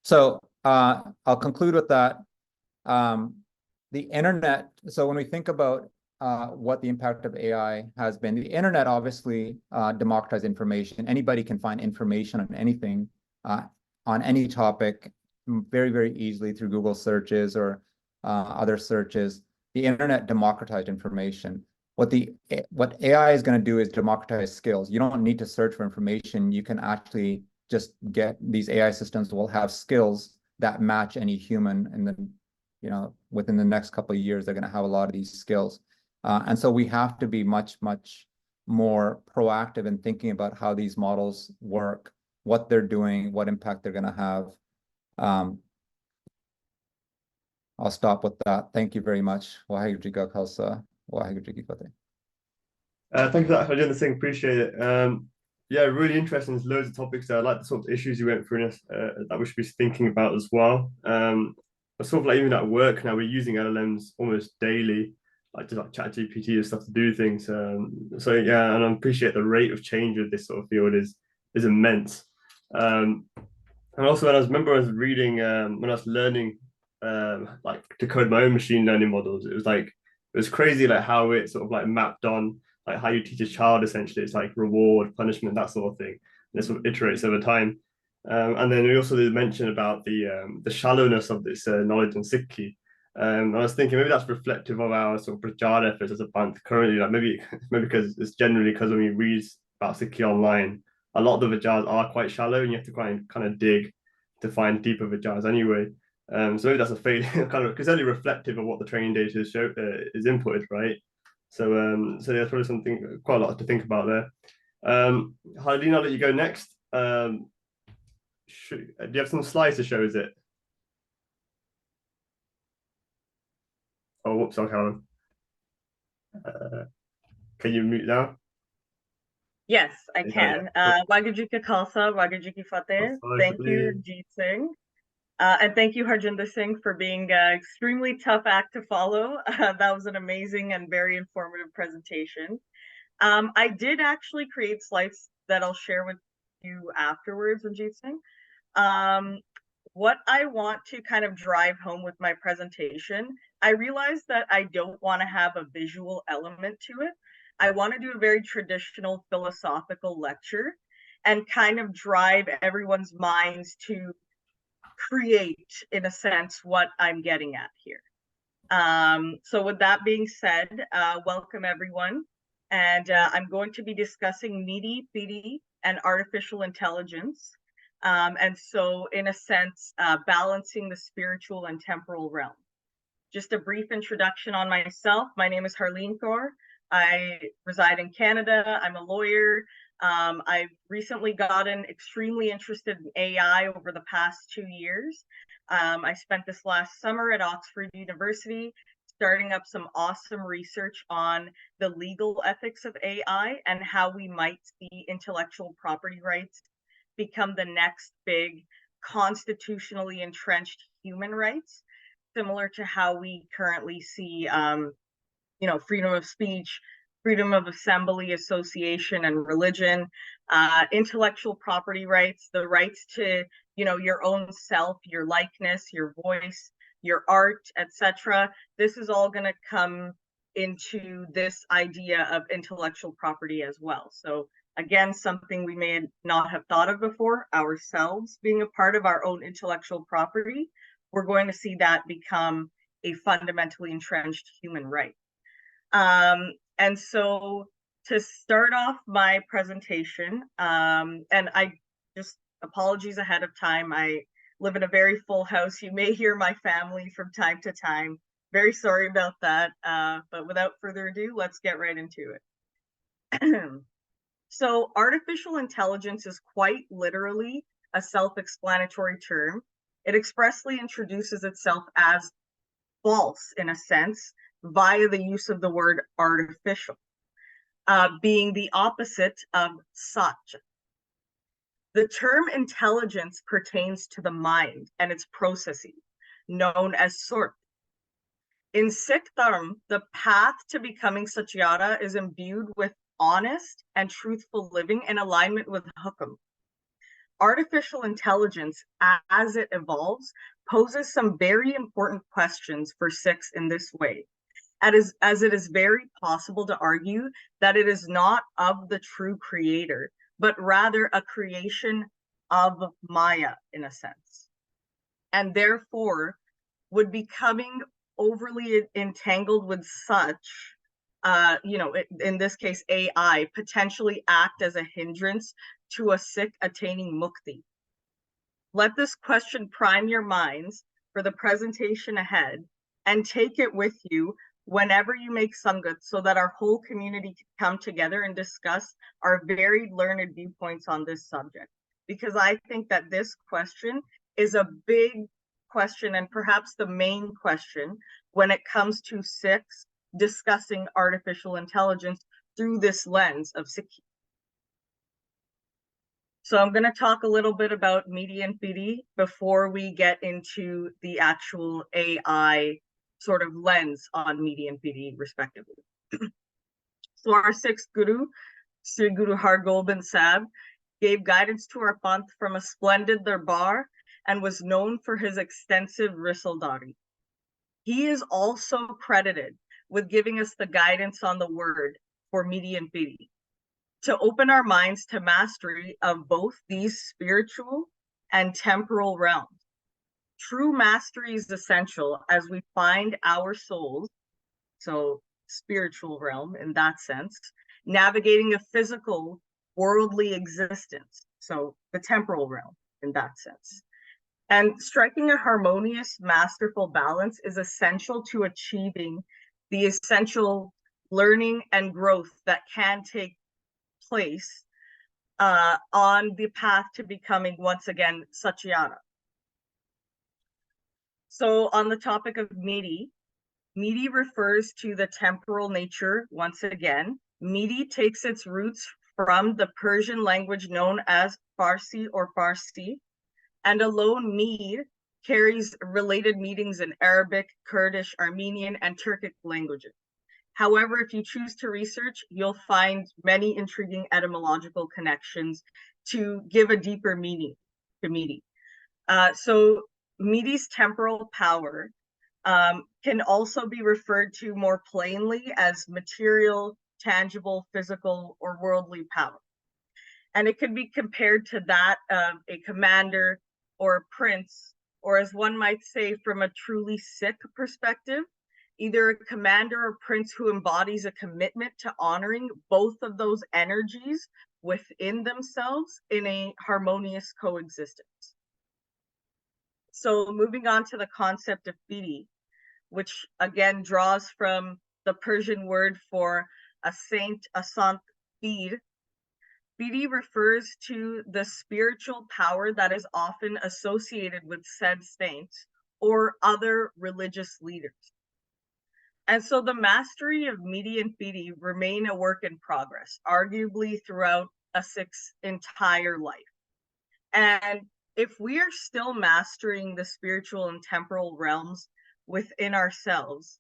So I'll conclude with that. The internet, so when we think about what the impact of AI has been. The internet obviously democratized information. Anybody can find information on anything, on any topic, very, very easily through Google searches or other searches. The internet democratized information. What AI is going to do is democratize skills. You don't need to search for information. You can actually just get these AI systems will have skills that match any human, and then, within the next couple of years, they're going to have a lot of these skills. And so we have to be much, much more proactive in thinking about how these models work, what they're doing, what impact they're going to have. I'll stop with that. Thank you very much. Waheguru Ji Ka Khalsa, Waheguru Ji Ki Fateh. Thank you for that, Harjiinder Singh. Appreciate it. Yeah, really interesting. There's loads of topics there. I like the sort of issues you went through that we should be thinking about as well. Sort of like even at work now, we're using LLMs almost daily, like just like ChatGPT and stuff to do things. So yeah, and I appreciate the rate of change of this sort of field is immense. And also, when I was reading, when I was learning, like to code my own machine learning models, it was crazy, like how it sort of like mapped on like how you teach a child. Essentially, it's like reward, punishment, that sort of thing. And it sort of iterates over time. And then we also did mention about the shallowness of this knowledge in Sikhi. I was thinking maybe that's reflective of our sort of prachar efforts as a Panth currently. Like maybe because it's generally because when we read about Sikhi online, a lot of the vijars are quite shallow, and you have to kind of dig to find deeper vijars anyway. So maybe that's a failure, kind of, because only reflective of what the training data is inputted, right? So so yeah, probably something quite a lot to think about there. Harleen, I'll let you go next. Do you have some slides to show? Is it? Oh, whoops! Okay, hold on. Can you mute now? Yes, I can. Waheguru Ji Ka Khalsa, Waheguru Ji Ki Fateh. Thank you, Jasjit Singh. And thank you, Harjiinder Singh, for being an extremely tough act to follow. That was an amazing and very informative presentation. I did actually create slides that I'll share with you afterwards, Jasjit Singh. What I want to kind of drive home with my presentation, I realized that I don't want to have a visual element to it. I want to do a very traditional philosophical lecture and kind of drive everyone's minds to create, in a sense, what I'm getting at here. So with that being said, welcome everyone. And I'm going to be discussing Miri, Piri, and artificial intelligence. And so in a sense, balancing the spiritual and temporal realm. Just a brief introduction on myself. My name is Harleen Kaur. I reside in Canada. I'm a lawyer. I've recently gotten extremely interested in AI over the past 2 years. I spent this last summer at Oxford University starting up some awesome research on the legal ethics of AI and how we might see intellectual property rights become the next big constitutionally entrenched human rights, similar to how we currently see freedom of speech, freedom of assembly, association, and religion, intellectual property rights, the rights to, your own self, your likeness, your voice, your art, etc. This is all going to come into this idea of intellectual property as well. So again, something we may not have thought of before, ourselves being a part of our own intellectual property, we're going to see that become a fundamentally entrenched human right. And so to start off my presentation, and I just apologies ahead of time, I live in a very full house. You may hear my family from time to time. Very sorry about that. But without further ado, let's get right into it. So artificial intelligence is quite literally a self-explanatory term. It expressly introduces itself as false, in a sense, via the use of the word artificial, being the opposite of Sach. The term intelligence pertains to the mind and its processes, known as Surt. In Sikh Dharma, the path to becoming Satyara is imbued with honest and truthful living in alignment with Hukam. Artificial intelligence, as it evolves, poses some very important questions for Sikhs in this way. as it is very possible to argue that it is not of the true creator, but rather a creation of Maya in a sense. And therefore would becoming overly entangled with such, in this case, AI, potentially act as a hindrance to a Sikh attaining mukti. Let this question prime your minds for the presentation ahead and take it with you whenever you make sangat so that our whole community can come together and discuss our varied learned viewpoints on this subject. Because I think that this question is a big question and perhaps the main question when it comes to Sikhs discussing artificial intelligence through this lens of Sikhi. So I'm going to talk a little bit about Miri and Piri before we get into the actual AI sort of lens on Miri and Piri respectively. So our sixth Guru, Sri Guru Hargobind Sahib, gave guidance to our Panth from a splendid darbar and was known for his extensive risaldari. He is also credited with giving us the guidance on the word for Miri and Piri, to open our minds to mastery of both these spiritual and temporal realms. True mastery is essential as we find our souls, so spiritual realm in that sense, navigating a physical, worldly existence, so the temporal realm in that sense. And striking a harmonious, masterful balance is essential to achieving the essential learning and growth that can take place on the path to becoming once again Satyana. So on the topic of Miri, Miri refers to the temporal nature once again. Miri takes its roots from the Persian language known as Farsi or Farsi, and alone Mir carries related meanings in Arabic, Kurdish, Armenian, and Turkic languages. However, if you choose to research, you'll find many intriguing etymological connections to give a deeper meaning to Miri. So Miri's temporal power can also be referred to more plainly as material, tangible, physical, or worldly power. And it can be compared to that of a commander or a prince, or as one might say from a truly Sikh perspective, either a commander or prince who embodies a commitment to honoring both of those energies within themselves in a harmonious coexistence. So moving on to the concept of Piri, which again draws from the Persian word for a saint, a sant, Pir. Piri refers to the spiritual power that is often associated with said saints or other religious leaders. And so the mastery of Miri and Piri remain a work in progress, arguably throughout a Sikh's entire life. And if we are still mastering the spiritual and temporal realms within ourselves,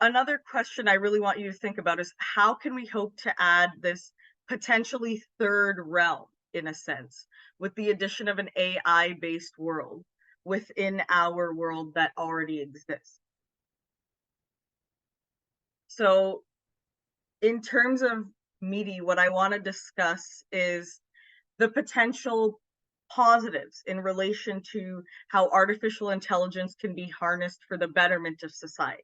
another question I really want you to think about is how can we hope to add this potentially third realm, in a sense, with the addition of an AI-based world within our world that already exists. So in terms of Miri, what I want to discuss is the potential positives in relation to how artificial intelligence can be harnessed for the betterment of society.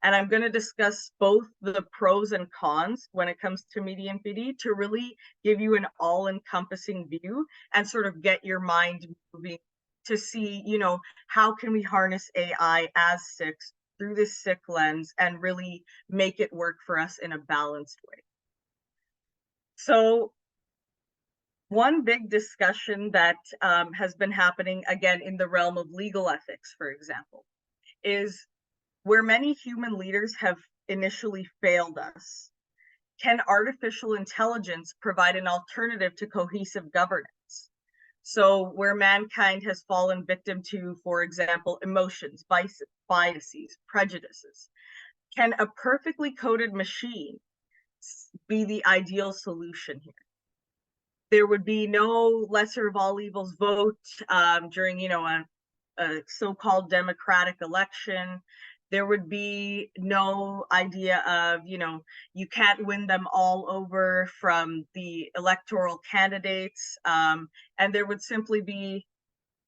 And I'm going to discuss both the pros and cons when it comes to Miri and Piri to really give you an all-encompassing view and sort of get your mind moving to see, how can we harness AI as Sikhs through this Sikh lens and really make it work for us in a balanced way. So one big discussion that has been happening, again, in the realm of legal ethics, for example, is where many human leaders have initially failed us. Can artificial intelligence provide an alternative to cohesive governance? So where mankind has fallen victim to, for example, emotions, biases, prejudices, can a perfectly coded machine be the ideal solution here? There would be no lesser of all evils vote during, a a so-called democratic election. There would be no idea of, you can't win them all over from the electoral candidates. And there would simply be,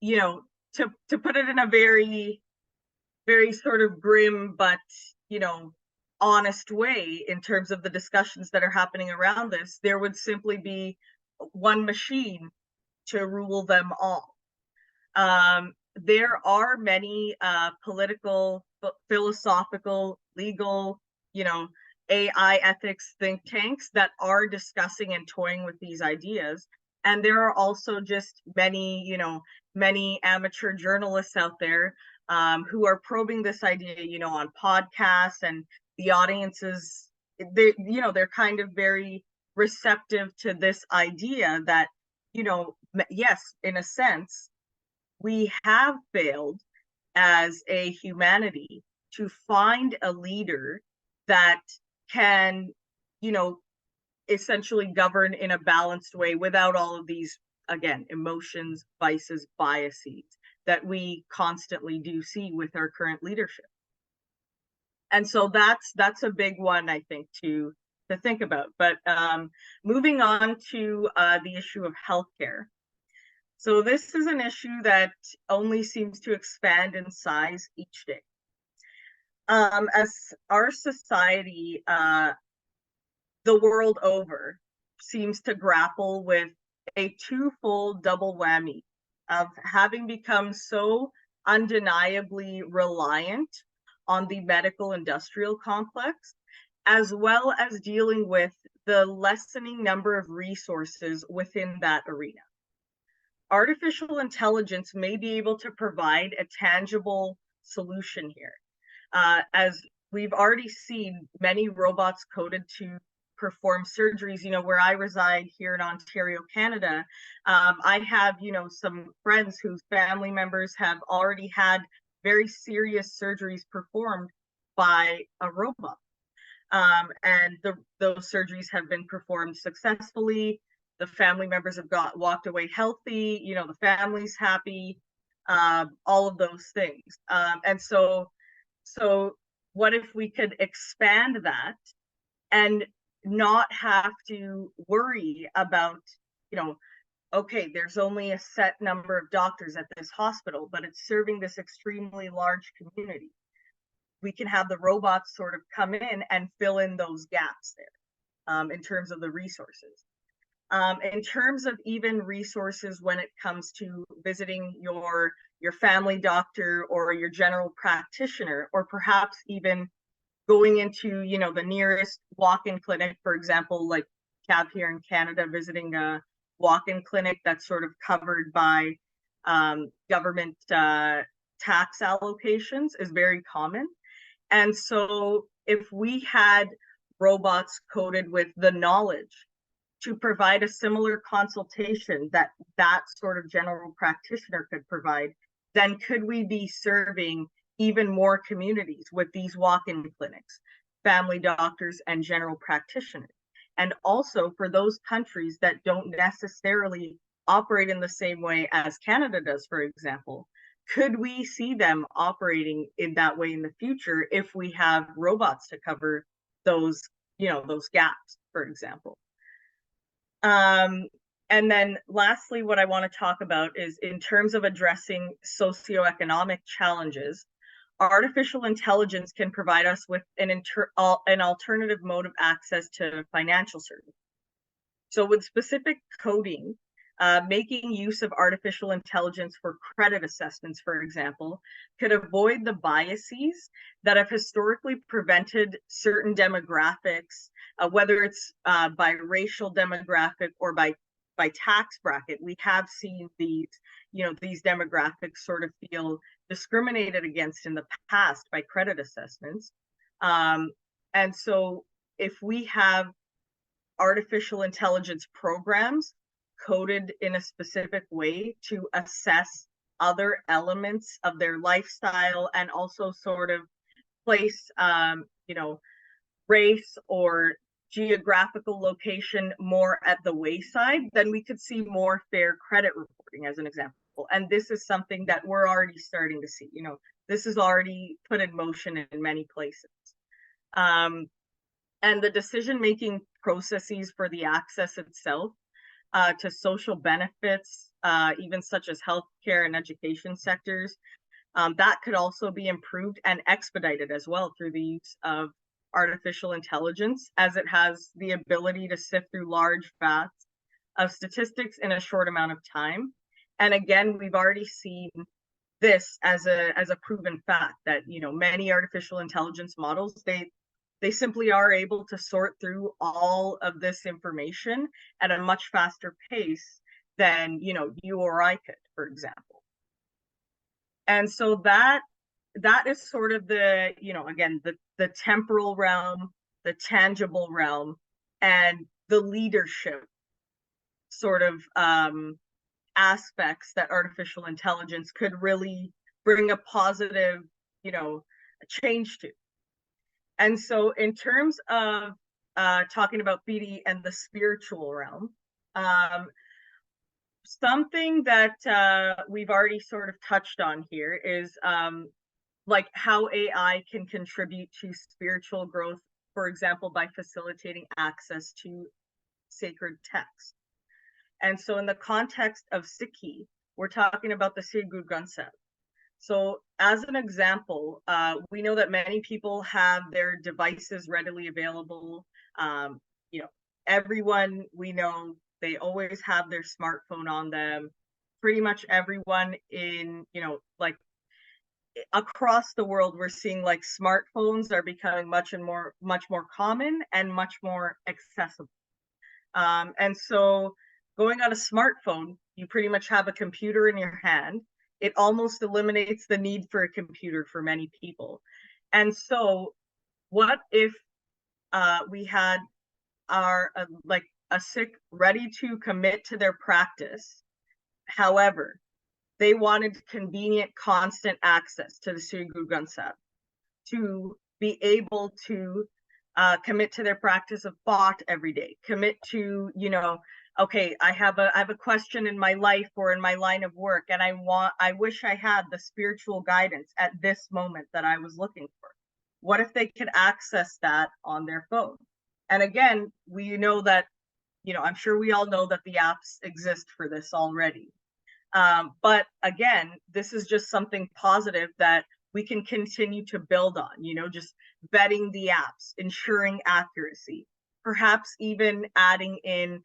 to put it in a very, very sort of grim, but, honest way in terms of the discussions that are happening around this, there would simply be one machine to rule them all. There are many political, philosophical, legal, AI ethics think tanks that are discussing and toying with these ideas. And there are also just many, many amateur journalists out there who are probing this idea, on podcasts, and the audiences, they're kind of very receptive to this idea that, yes, in a sense, we have failed as a humanity to find a leader that can, essentially govern in a balanced way without all of these, again, emotions, vices, biases that we constantly do see with our current leadership. And so that's a big one, I think, to think about. But moving on to the issue of healthcare. So this is an issue that only seems to expand in size each day. As our society, the world over, seems to grapple with a twofold double whammy of having become so undeniably reliant on the medical industrial complex, as well as dealing with the lessening number of resources within that arena. Artificial intelligence may be able to provide a tangible solution here. As we've already seen many robots coded to perform surgeries, where I reside here in Ontario, Canada, I have, some friends whose family members have already had very serious surgeries performed by a robot. And those surgeries have been performed successfully. The family members have walked away healthy, the family's happy, all of those things. And so what if we could expand that and not have to worry about, okay, there's only a set number of doctors at this hospital, but it's serving this extremely large community. We can have the robots sort of come in and fill in those gaps there in terms of the resources. In terms of even resources when it comes to visiting your family doctor or your general practitioner, or perhaps even going into, the nearest walk-in clinic, for example, like Cab here in Canada, visiting a walk-in clinic that's sort of covered by government tax allocations is very common. And so if we had robots coded with the knowledge to provide a similar consultation that sort of general practitioner could provide, then could we be serving even more communities with these walk-in clinics, family doctors, and general practitioners? And also for those countries that don't necessarily operate in the same way as Canada does, for example, could we see them operating in that way in the future if we have robots to cover those, those gaps, for example? And then lastly, what I want to talk about is in terms of addressing socioeconomic challenges, artificial intelligence can provide us with an alternative mode of access to financial services. So with specific coding, making use of artificial intelligence for credit assessments, for example, could avoid the biases that have historically prevented certain demographics, whether it's by racial demographic or by tax bracket. We have seen these demographics sort of feel discriminated against in the past by credit assessments. And so if we have artificial intelligence programs coded in a specific way to assess other elements of their lifestyle and also sort of place, race or geographical location more at the wayside, then we could see more fair credit reporting, as an example. And this is something that we're already starting to see. You know, this is already put in motion in many places. And the decision-making processes for the access itself to social benefits, even such as healthcare and education sectors, that could also be improved and expedited as well through the use of artificial intelligence, as it has the ability to sift through large vats of statistics in a short amount of time. And again, we've already seen this as a proven fact that, you know, many artificial intelligence models, they simply are able to sort through all of this information at a much faster pace than, you know, you or I could, for example. And so that is sort of the, you know, again, the temporal realm, the tangible realm, and the leadership sort of aspects that artificial intelligence could really bring a positive, you know, change to. And so in terms of talking about Piri and the spiritual realm, something that we've already sort of touched on here is like how AI can contribute to spiritual growth, for example, by facilitating access to sacred texts. And so in the context of Sikhi, we're talking about the Sri Guru Granth Sahib. So as an example, we know that many people have their devices readily available. You know, everyone we know, they always have their smartphone on them. Pretty much everyone in, you know, like across the world, we're seeing like smartphones are becoming much more common and much more accessible. And so going on a smartphone, you pretty much have a computer in your hand. It almost eliminates the need for a computer for many people. And so what if we had like a Sikh ready to commit to their practice? However, they wanted convenient, constant access to the Sri Guru Granth Sahib to be able to commit to their practice of thought every day, commit to, you know, okay, I have a question in my life or in my line of work, and I wish I had the spiritual guidance at this moment that I was looking for. What if they could access that on their phone? And again, we know that, you know, I'm sure we all know that the apps exist for this already. But again, this is just something positive that we can continue to build on, you know, just vetting the apps, ensuring accuracy, perhaps even adding in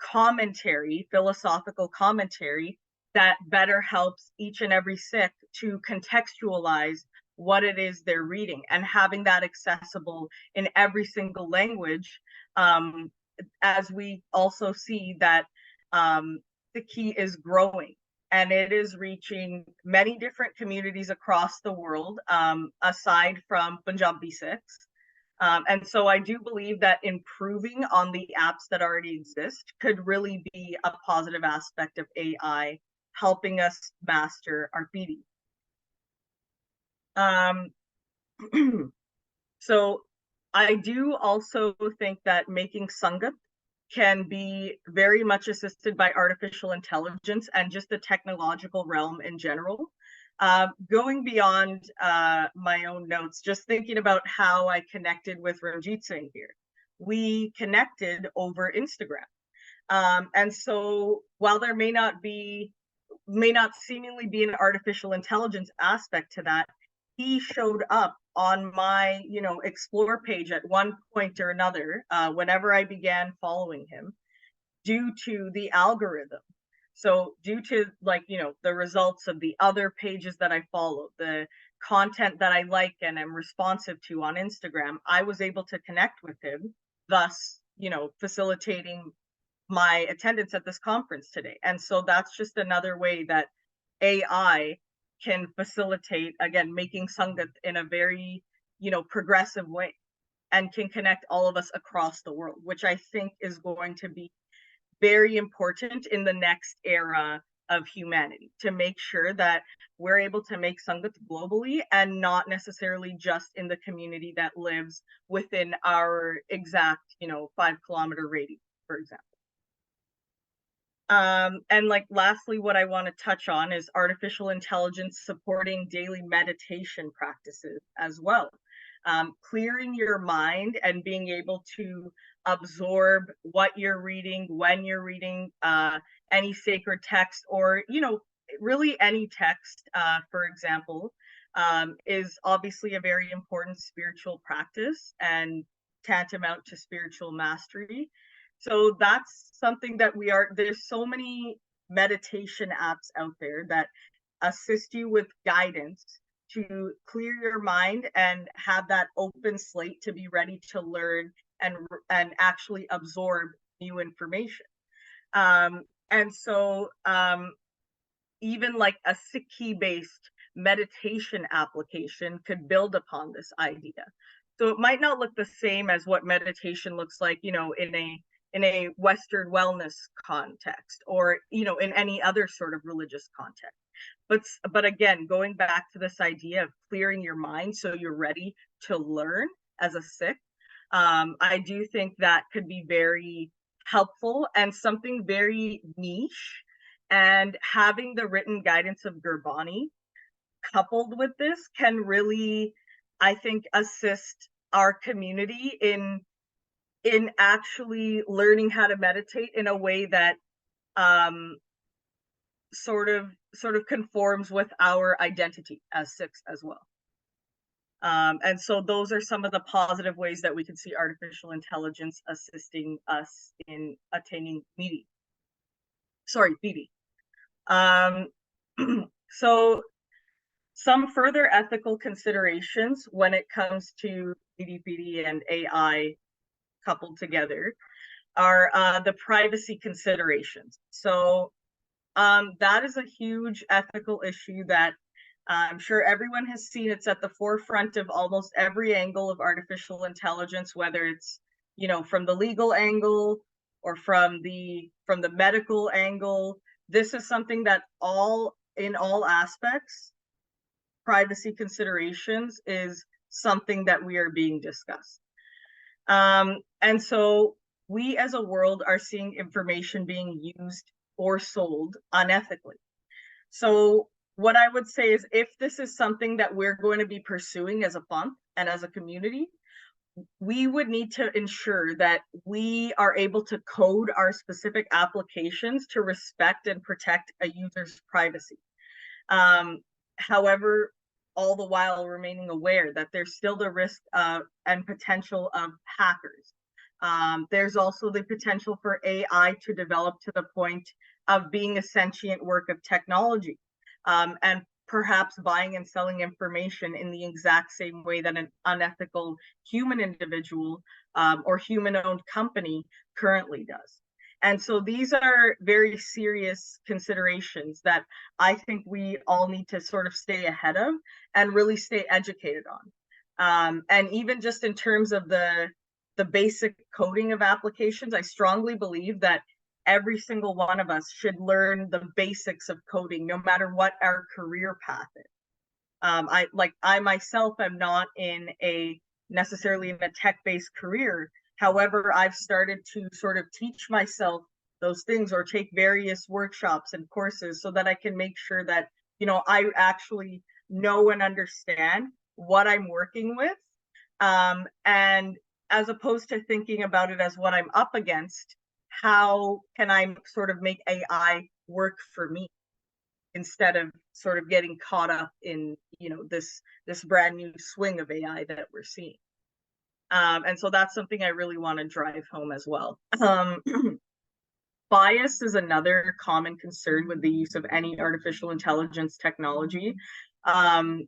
commentary, philosophical commentary that better helps each and every Sikh to contextualize what it is they're reading, and having that accessible in every single language, as we also see that Sikhi is growing and it is reaching many different communities across the world, aside from Punjabi Sikhs. And so I do believe that improving on the apps that already exist could really be a positive aspect of AI, helping us master our Piri. So I do also think that making Sangat can be very much assisted by artificial intelligence and just the technological realm in general. Going beyond my own notes, just thinking about how I connected with Jasjit Singh here. We connected over Instagram. And so while there may not seemingly be an artificial intelligence aspect to that, he showed up on my, you know, explore page at one point or another, whenever I began following him, due to the algorithm. So due to, like, you know, the results of the other pages that I follow, the content that I like and am responsive to on Instagram, I was able to connect with him, thus, you know, facilitating my attendance at this conference today. And so that's just another way that AI can facilitate, again, making Sangat in a very, you know, progressive way, and can connect all of us across the world, which I think is going to be very important in the next era of humanity, to make sure that we're able to make Sangat globally and not necessarily just in the community that lives within our exact, you know, 5-kilometer radius, for example. And like lastly, what I want to touch on is artificial intelligence supporting daily meditation practices as well. Clearing your mind and being able to absorb what you're reading, when you're reading any sacred text, or, you know, really any text, for example, is obviously a very important spiritual practice and tantamount to spiritual mastery. So that's something that there's so many meditation apps out there that assist you with guidance to clear your mind and have that open slate to be ready to learn and actually absorb new information. And so even like a Sikhi based meditation application could build upon this idea. So it might not look the same as what meditation looks like, you know, in a Western wellness context, or, you know, in any other sort of religious context. But again, going back to this idea of clearing your mind so you're ready to learn as a Sikh, I do think that could be very helpful and something very niche. And having the written guidance of Gurbani coupled with this can really, I think, assist our community in actually learning how to meditate in a way that sort of conforms with our identity as Sikhs as well. And so those are some of the positive ways that we can see artificial intelligence assisting us in attaining Miri. Sorry, Piri. So some further ethical considerations when it comes to Piri and AI coupled together are the privacy considerations. So that is a huge ethical issue that I'm sure everyone has seen. It's at the forefront of almost every angle of artificial intelligence, whether it's, you know, from the legal angle or from the medical angle. This is something that in all aspects, privacy considerations is something that we are being discussed. And so we as a world are seeing information being used or sold unethically. So what I would say is, if this is something that we're going to be pursuing as a Panth and as a community, we would need to ensure that we are able to code our specific applications to respect and protect a user's privacy. However, all the while remaining aware that there's still the risk and potential of hackers. There's also the potential for AI to develop to the point of being a sentient work of technology, and perhaps buying and selling information in the exact same way that an unethical human individual or human-owned company currently does. And so these are very serious considerations that I think we all need to sort of stay ahead of and really stay educated on. And even just in terms of the basic coding of applications, I strongly believe that every single one of us should learn the basics of coding, no matter what our career path is. I myself am not necessarily in a tech-based career. However, I've started to sort of teach myself those things or take various workshops and courses so that I can make sure that, you know, I actually know and understand what I'm working with. And as opposed to thinking about it as what I'm up against, how can I sort of make AI work for me instead of sort of getting caught up in, you know, this brand new swing of AI that we're seeing. And so that's something I really want to drive home as well. Bias is another common concern with the use of any artificial intelligence technology. And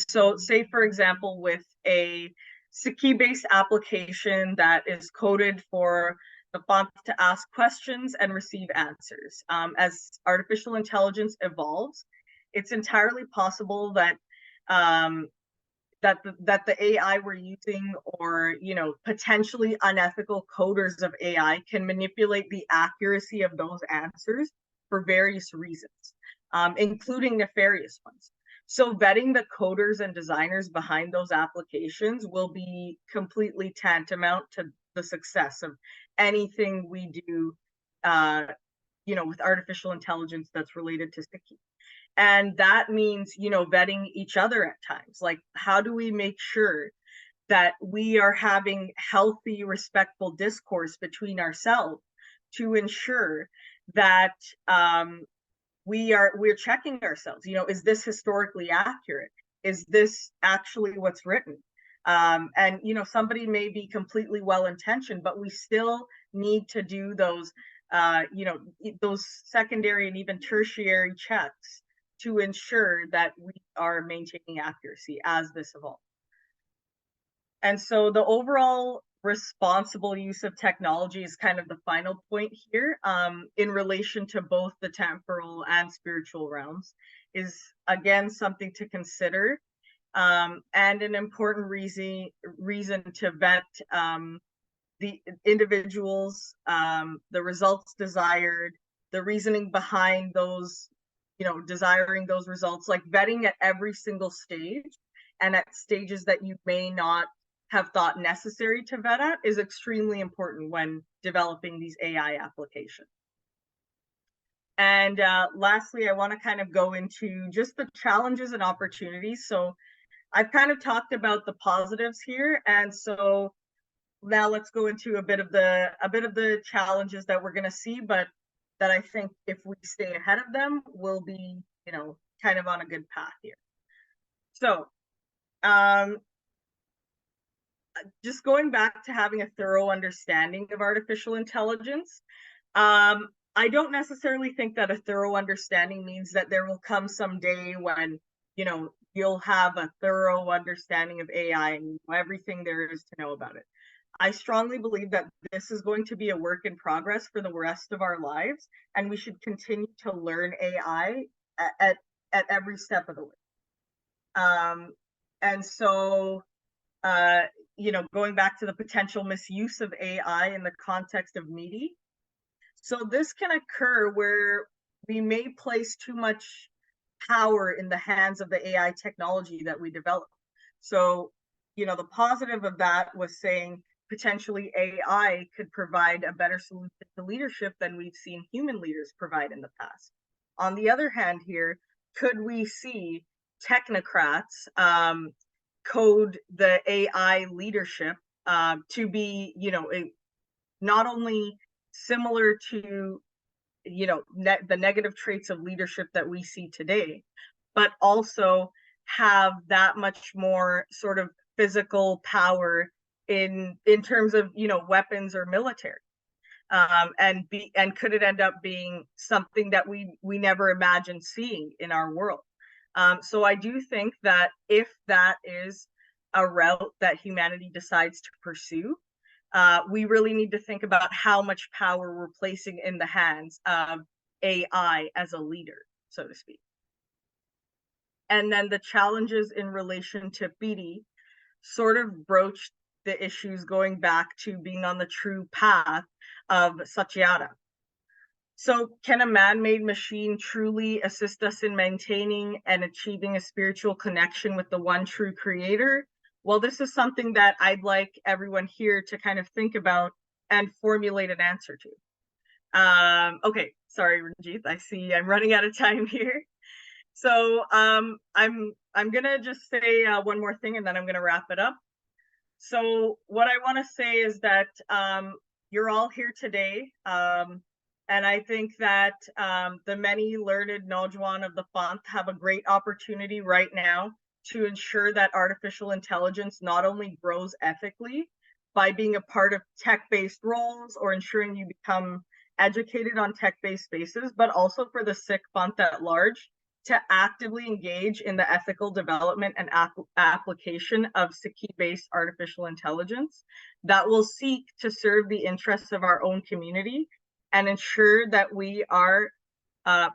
so say, for example, with a Sikhi-based application that is coded for the Panth to ask questions and receive answers. As artificial intelligence evolves, it's entirely possible that the AI we're using, or, you know, potentially unethical coders of AI, can manipulate the accuracy of those answers for various reasons, including nefarious ones. So vetting the coders and designers behind those applications will be completely tantamount to the success of anything we do with artificial intelligence that's related to Sikhi. And that means, vetting each other at times. Like, how do we make sure that we are having healthy, respectful discourse between ourselves to ensure that we're checking ourselves? Is this historically accurate? Is this actually what's written? And somebody may be completely well-intentioned, but we still need to do those those secondary and even tertiary checks to ensure that we are maintaining accuracy as this evolves. And so the overall responsible use of technology is kind of the final point here, in relation to both the temporal and spiritual realms, is again something to consider, and an important reason to vet the individuals, the results desired, the reasoning behind those, desiring those results, like vetting at every single stage and at stages that you may not have thought necessary to vet at is extremely important when developing these AI applications. And lastly, I want to kind of go into just the challenges and opportunities. So I've kind of talked about the positives here, and so now let's go into a bit of the challenges that we're going to see, but that I think if we stay ahead of them, we'll be, kind of on a good path here. So, just going back to having a thorough understanding of artificial intelligence, I don't necessarily think that a thorough understanding means that there will come some day when, you'll have a thorough understanding of AI and everything there is to know about it. I strongly believe that this is going to be a work in progress for the rest of our lives, and we should continue to learn AI at every step of the way. And so, going back to the potential misuse of AI in the context of Miri. So this can occur where we may place too much power in the hands of the AI technology that we develop. So, the positive of that was saying potentially AI could provide a better solution to leadership than we've seen human leaders provide in the past. On the other hand here, could we see technocrats code the AI leadership to be, not only similar to, the negative traits of leadership that we see today, but also have that much more sort of physical power in terms of, weapons or military, and could it end up being something that we never imagined seeing in our world? So I do think that if that is a route that humanity decides to pursue, we really need to think about how much power we're placing in the hands of AI as a leader, so to speak. And then the challenges in relation to Piri sort of broached the issues going back to being on the true path of Satyada. So can a man-made machine truly assist us in maintaining and achieving a spiritual connection with the one true creator? Well, this is something that I'd like everyone here to kind of think about and formulate an answer to. Okay, sorry, Ranjit, I see I'm running out of time here. So I'm gonna just say one more thing and then I'm gonna wrap it up. So what I want to say is that you're all here today, and I think that the many learned Nojwan of the Panth have a great opportunity right now to ensure that artificial intelligence not only grows ethically by being a part of tech-based roles or ensuring you become educated on tech-based spaces, but also for the Sikh Panth at large to actively engage in the ethical development and application of Sikhi-based artificial intelligence that will seek to serve the interests of our own community and ensure that we are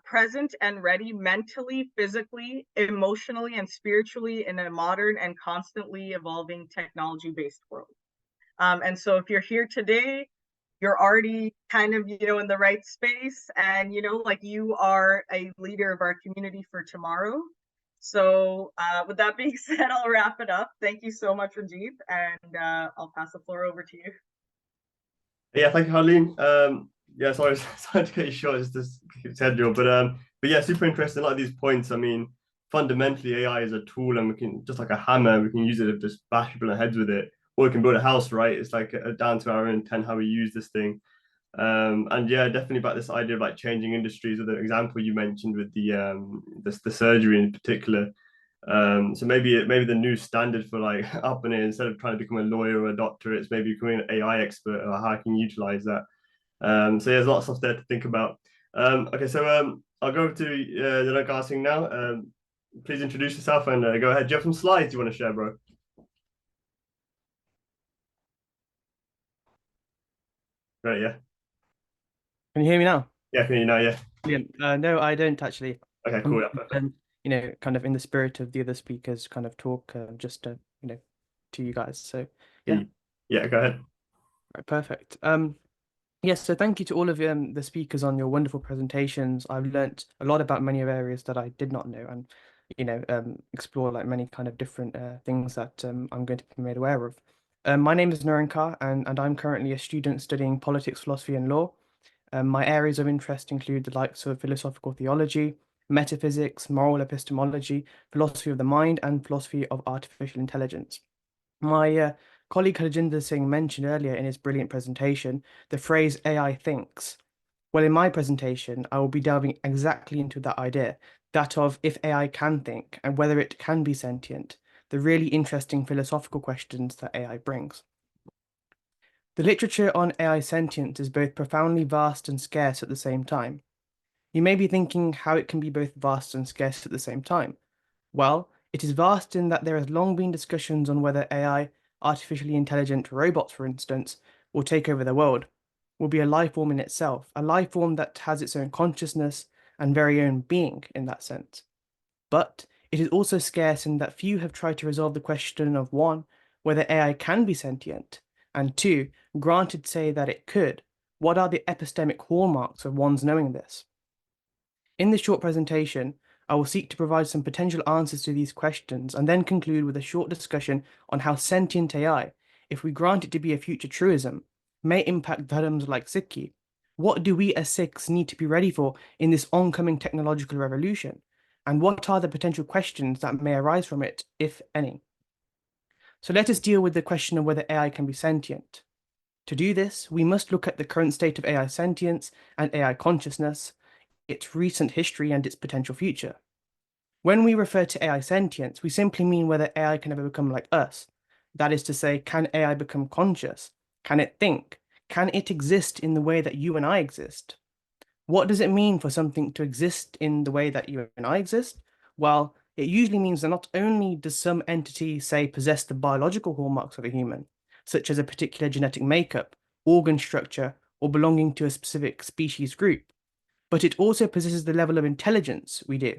present and ready mentally, physically, emotionally, and spiritually in a modern and constantly evolving technology-based world. And so if you're here today, you're already kind of, in the right space, and, like you are a leader of our community for tomorrow. So with that being said, I'll wrap it up. Thank you so much, Ranjit, and I'll pass the floor over to you. Yeah, thank you, Harleen. yeah, sorry, sorry to cut you short, just this schedule, but yeah, super interesting. A lot of these points. I mean, fundamentally, AI is a tool, and we can just like a hammer, we can use it to just bash people in the heads with it, or we can build a house, right? It's like down to our own intent how we use this thing. And yeah, definitely about this idea of like changing industries. With the example you mentioned with the surgery in particular. So maybe the new standard for like up and in, instead of trying to become a lawyer or a doctor, it's maybe becoming an AI expert or how I can utilize that. So yeah, there's lots of stuff there to think about. Okay, so I'll go to the Narankaar Singh now. Please introduce yourself and go ahead. Do you have some slides you want to share, bro? Great, yeah. Can you hear me now? Yeah, I can hear you now, yeah. Brilliant. No, I don't actually. Okay, cool, yeah, perfect. You know, kind of in the spirit of the other speakers, kind of talk just you know, to you guys. So yeah, Yeah, go ahead. right, perfect. Yes, so thank you to all of the speakers on your wonderful presentations. I've learnt a lot about many of areas that I did not know, and you know, explore like many kind of different things that I'm going to be made aware of. My name is Narankaar, and I'm currently a student studying politics, philosophy, and law. My areas of interest include the likes of philosophical theology, metaphysics, moral epistemology, philosophy of the mind, and philosophy of artificial intelligence. My colleague Harjiinder Singh mentioned earlier in his brilliant presentation the phrase AI thinks. Well, in my presentation, I will be delving exactly into that idea, that of if AI can think and whether it can be sentient, the really interesting philosophical questions that AI brings. The literature on AI sentience is both profoundly vast and scarce at the same time. You may be thinking how it can be both vast and scarce at the same time. Well, it is vast in that there has long been discussions on whether AI, artificially intelligent robots for instance, will take over the world, will be a life form in itself, a life form that has its own consciousness and very own being in that sense. But it is also scarce in that few have tried to resolve the question of one, whether AI can be sentient, and two, granted say that it could, what are the epistemic hallmarks of one's knowing this? In this short presentation, I will seek to provide some potential answers to these questions and then conclude with a short discussion on how sentient AI, if we grant it to be a future truism, may impact dharms like Sikhi. What do we as Sikhs need to be ready for in this oncoming technological revolution? And what are the potential questions that may arise from it, if any? So let us deal with the question of whether AI can be sentient. To do this, we must look at the current state of AI sentience and AI consciousness, its recent history and its potential future. When we refer to AI sentience, we simply mean whether AI can ever become like us. That is to say, can AI become conscious? Can it think? Can it exist in the way that you and I exist? What does it mean for something to exist in the way that you and I exist? Well, it usually means that not only does some entity, say, possess the biological hallmarks of a human, such as a particular genetic makeup, organ structure, or belonging to a specific species group, but it also possesses the level of intelligence we do.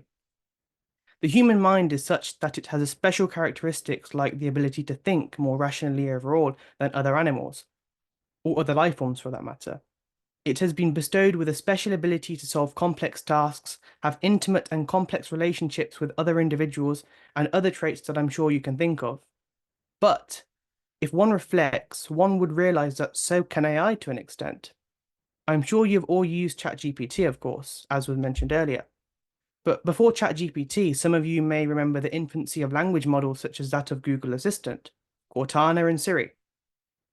The human mind is such that it has special characteristics like the ability to think more rationally overall than other animals, or other life forms for that matter. It has been bestowed with a special ability to solve complex tasks, have intimate and complex relationships with other individuals, and other traits that I'm sure you can think of. But if one reflects, one would realize that so can AI to an extent. I'm sure you've all used ChatGPT, of course, as was mentioned earlier. But before ChatGPT, some of you may remember the infancy of language models such as that of Google Assistant, Cortana, and Siri.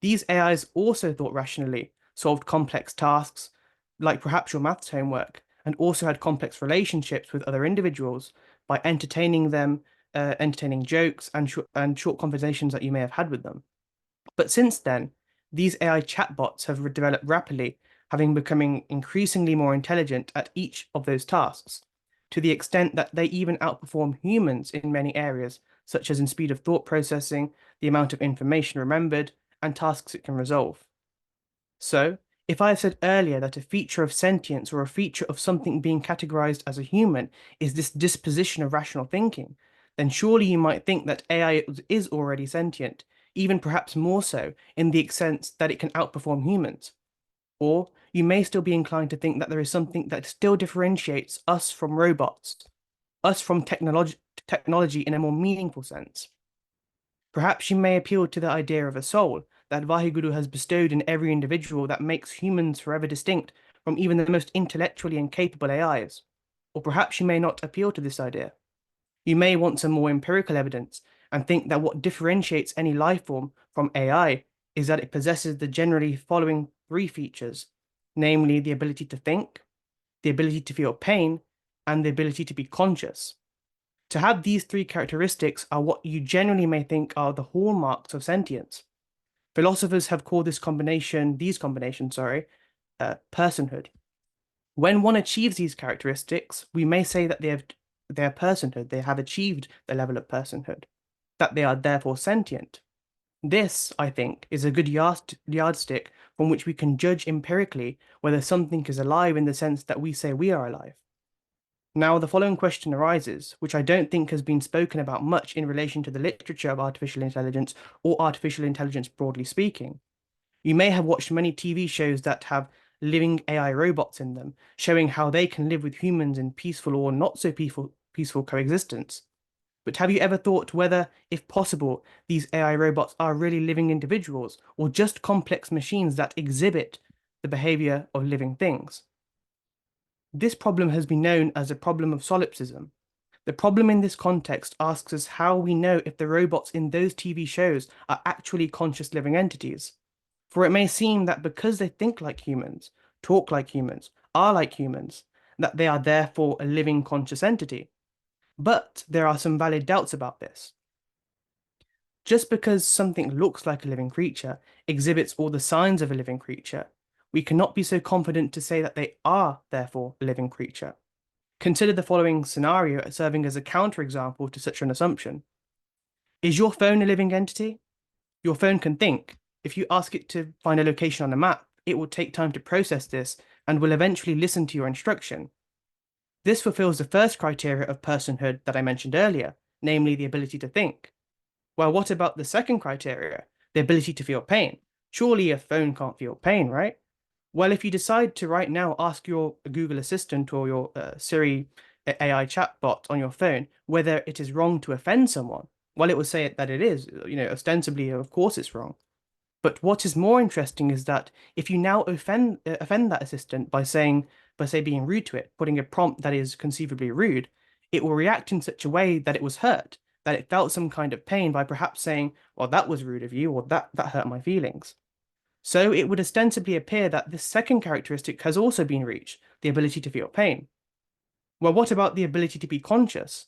These AIs also thought rationally, solved complex tasks, like perhaps your maths homework, and also had complex relationships with other individuals by entertaining them, entertaining jokes and short conversations that you may have had with them. But since then, these AI chatbots have developed rapidly, having becoming increasingly more intelligent at each of those tasks, to the extent that they even outperform humans in many areas, such as in speed of thought processing, the amount of information remembered, and tasks it can resolve. So, if I said earlier that a feature of sentience or a feature of something being categorized as a human is this disposition of rational thinking, then surely you might think that AI is already sentient, even perhaps more so in the sense that it can outperform humans. Or you may still be inclined to think that there is something that still differentiates us from robots, us from technology in a more meaningful sense. Perhaps you may appeal to the idea of a soul that Vaheguru has bestowed in every individual that makes humans forever distinct from even the most intellectually incapable AIs. Or perhaps you may not appeal to this idea. You may want some more empirical evidence and think that what differentiates any life form from AI is that it possesses the generally following three features, namely the ability to think, the ability to feel pain, and the ability to be conscious. To have these three characteristics are what you generally may think are the hallmarks of sentience. Philosophers have called these combinations, personhood. When one achieves these characteristics, we may say that they have achieved the level of personhood, that they are therefore sentient. This, I think, is a good yardstick from which we can judge empirically whether something is alive in the sense that we say we are alive. Now, the following question arises, which I don't think has been spoken about much in relation to the literature of artificial intelligence or artificial intelligence broadly speaking. You may have watched many TV shows that have living AI robots in them, showing how they can live with humans in peaceful or not so peaceful coexistence. But have you ever thought whether, if possible, these AI robots are really living individuals or just complex machines that exhibit the behavior of living things? This problem has been known as a problem of solipsism. The problem in this context asks us how we know if the robots in those TV shows are actually conscious living entities. For it may seem that because they think like humans, talk like humans, are like humans, that they are therefore a living conscious entity. But there are some valid doubts about this. Just because something looks like a living creature, exhibits all the signs of a living creature, we cannot be so confident to say that they are therefore a living creature. Consider the following scenario serving as a counterexample to such an assumption. Is your phone a living entity? Your phone can think. If you ask it to find a location on a map, it will take time to process this and will eventually listen to your instruction. This fulfills the first criteria of personhood that I mentioned earlier, namely the ability to think. Well, what about the second criteria, the ability to feel pain? Surely a phone can't feel pain, right? Well, if you decide to right now ask your Google Assistant or your Siri AI chatbot on your phone whether it is wrong to offend someone, well, it will say that it is. Ostensibly, of course it's wrong. But what is more interesting is that if you now offend that assistant by being rude to it, putting a prompt that is conceivably rude, it will react in such a way that it was hurt, that it felt some kind of pain by perhaps saying, well, that was rude of you, or that hurt my feelings. So it would ostensibly appear that this second characteristic has also been reached, the ability to feel pain. Well, what about the ability to be conscious?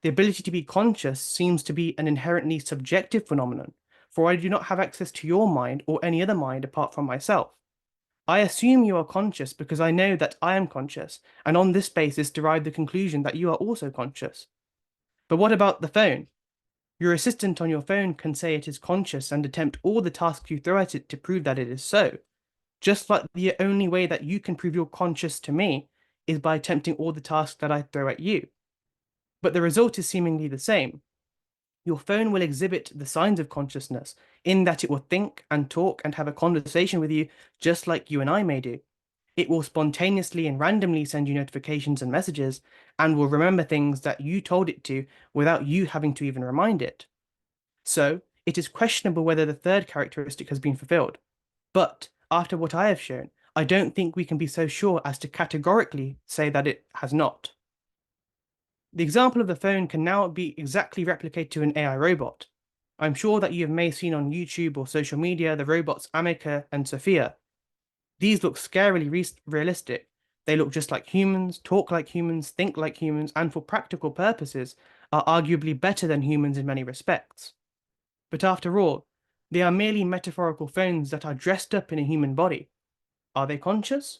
The ability to be conscious seems to be an inherently subjective phenomenon, for I do not have access to your mind or any other mind apart from myself. I assume you are conscious because I know that I am conscious, and on this basis derive the conclusion that you are also conscious. But what about the phone? Your assistant on your phone can say it is conscious and attempt all the tasks you throw at it to prove that it is so. Just like the only way that you can prove you're conscious to me is by attempting all the tasks that I throw at you. But the result is seemingly the same. Your phone will exhibit the signs of consciousness in that it will think and talk and have a conversation with you just like you and I may do. It will spontaneously and randomly send you notifications and messages and will remember things that you told it to without you having to even remind it. So, it is questionable whether the third characteristic has been fulfilled. But, after what I have shown, I don't think we can be so sure as to categorically say that it has not. The example of the phone can now be exactly replicated to an AI robot. I'm sure that you may have seen on YouTube or social media the robots Amika and Sophia. These look scarily realistic. They look just like humans, talk like humans, think like humans, and for practical purposes are arguably better than humans in many respects. But after all, they are merely metaphorical phones that are dressed up in a human body. Are they conscious?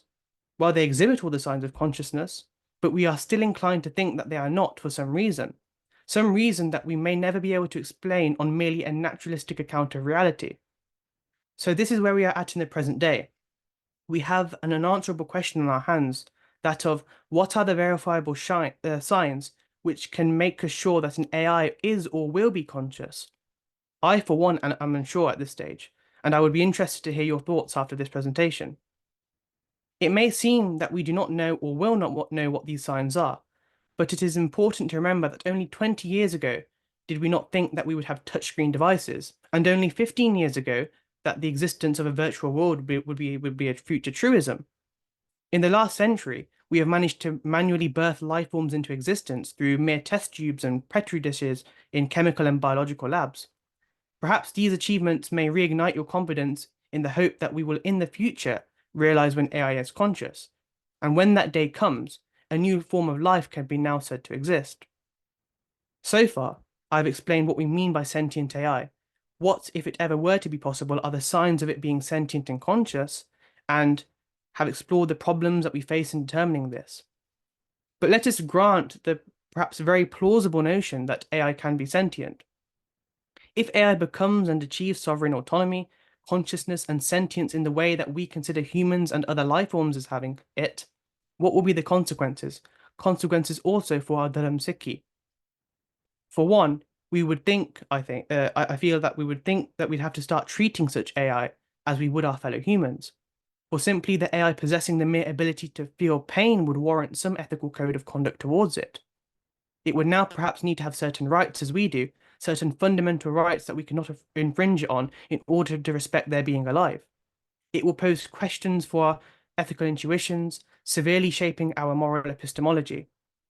Well, they exhibit all the signs of consciousness, but we are still inclined to think that they are not for some reason that we may never be able to explain on merely a naturalistic account of reality. So this is where we are at in the present day. We have an unanswerable question on our hands, that of what are the verifiable signs which can make us sure that an AI is or will be conscious? I, for one, am unsure at this stage, and I would be interested to hear your thoughts after this presentation. It may seem that we do not know or will not know what these signs are, but it is important to remember that only 20 years ago did we not think that we would have touchscreen devices, and only 15 years ago that the existence of a virtual world would be a future truism. In the last century, we have managed to manually birth life forms into existence through mere test tubes and petri dishes in chemical and biological labs. Perhaps these achievements may reignite your confidence in the hope that we will in the future realize when AI is conscious. And when that day comes, a new form of life can be now said to exist. So far, I've explained what we mean by sentient AI. What, if it ever were to be possible, are the signs of it being sentient and conscious, and have explored the problems that we face in determining this. But let us grant the perhaps very plausible notion that AI can be sentient. If AI becomes and achieves sovereign autonomy, consciousness, and sentience in the way that we consider humans and other life forms as having it, what will be the consequences? Consequences also for our Dharam Sikhi. For one, we would think, I feel that we would think that we'd have to start treating such AI as we would our fellow humans, or simply the AI possessing the mere ability to feel pain would warrant some ethical code of conduct towards it. It would now perhaps need to have certain rights as we do, certain fundamental rights that we cannot infringe on in order to respect their being alive. It will pose questions for our ethical intuitions, severely shaping our moral epistemology.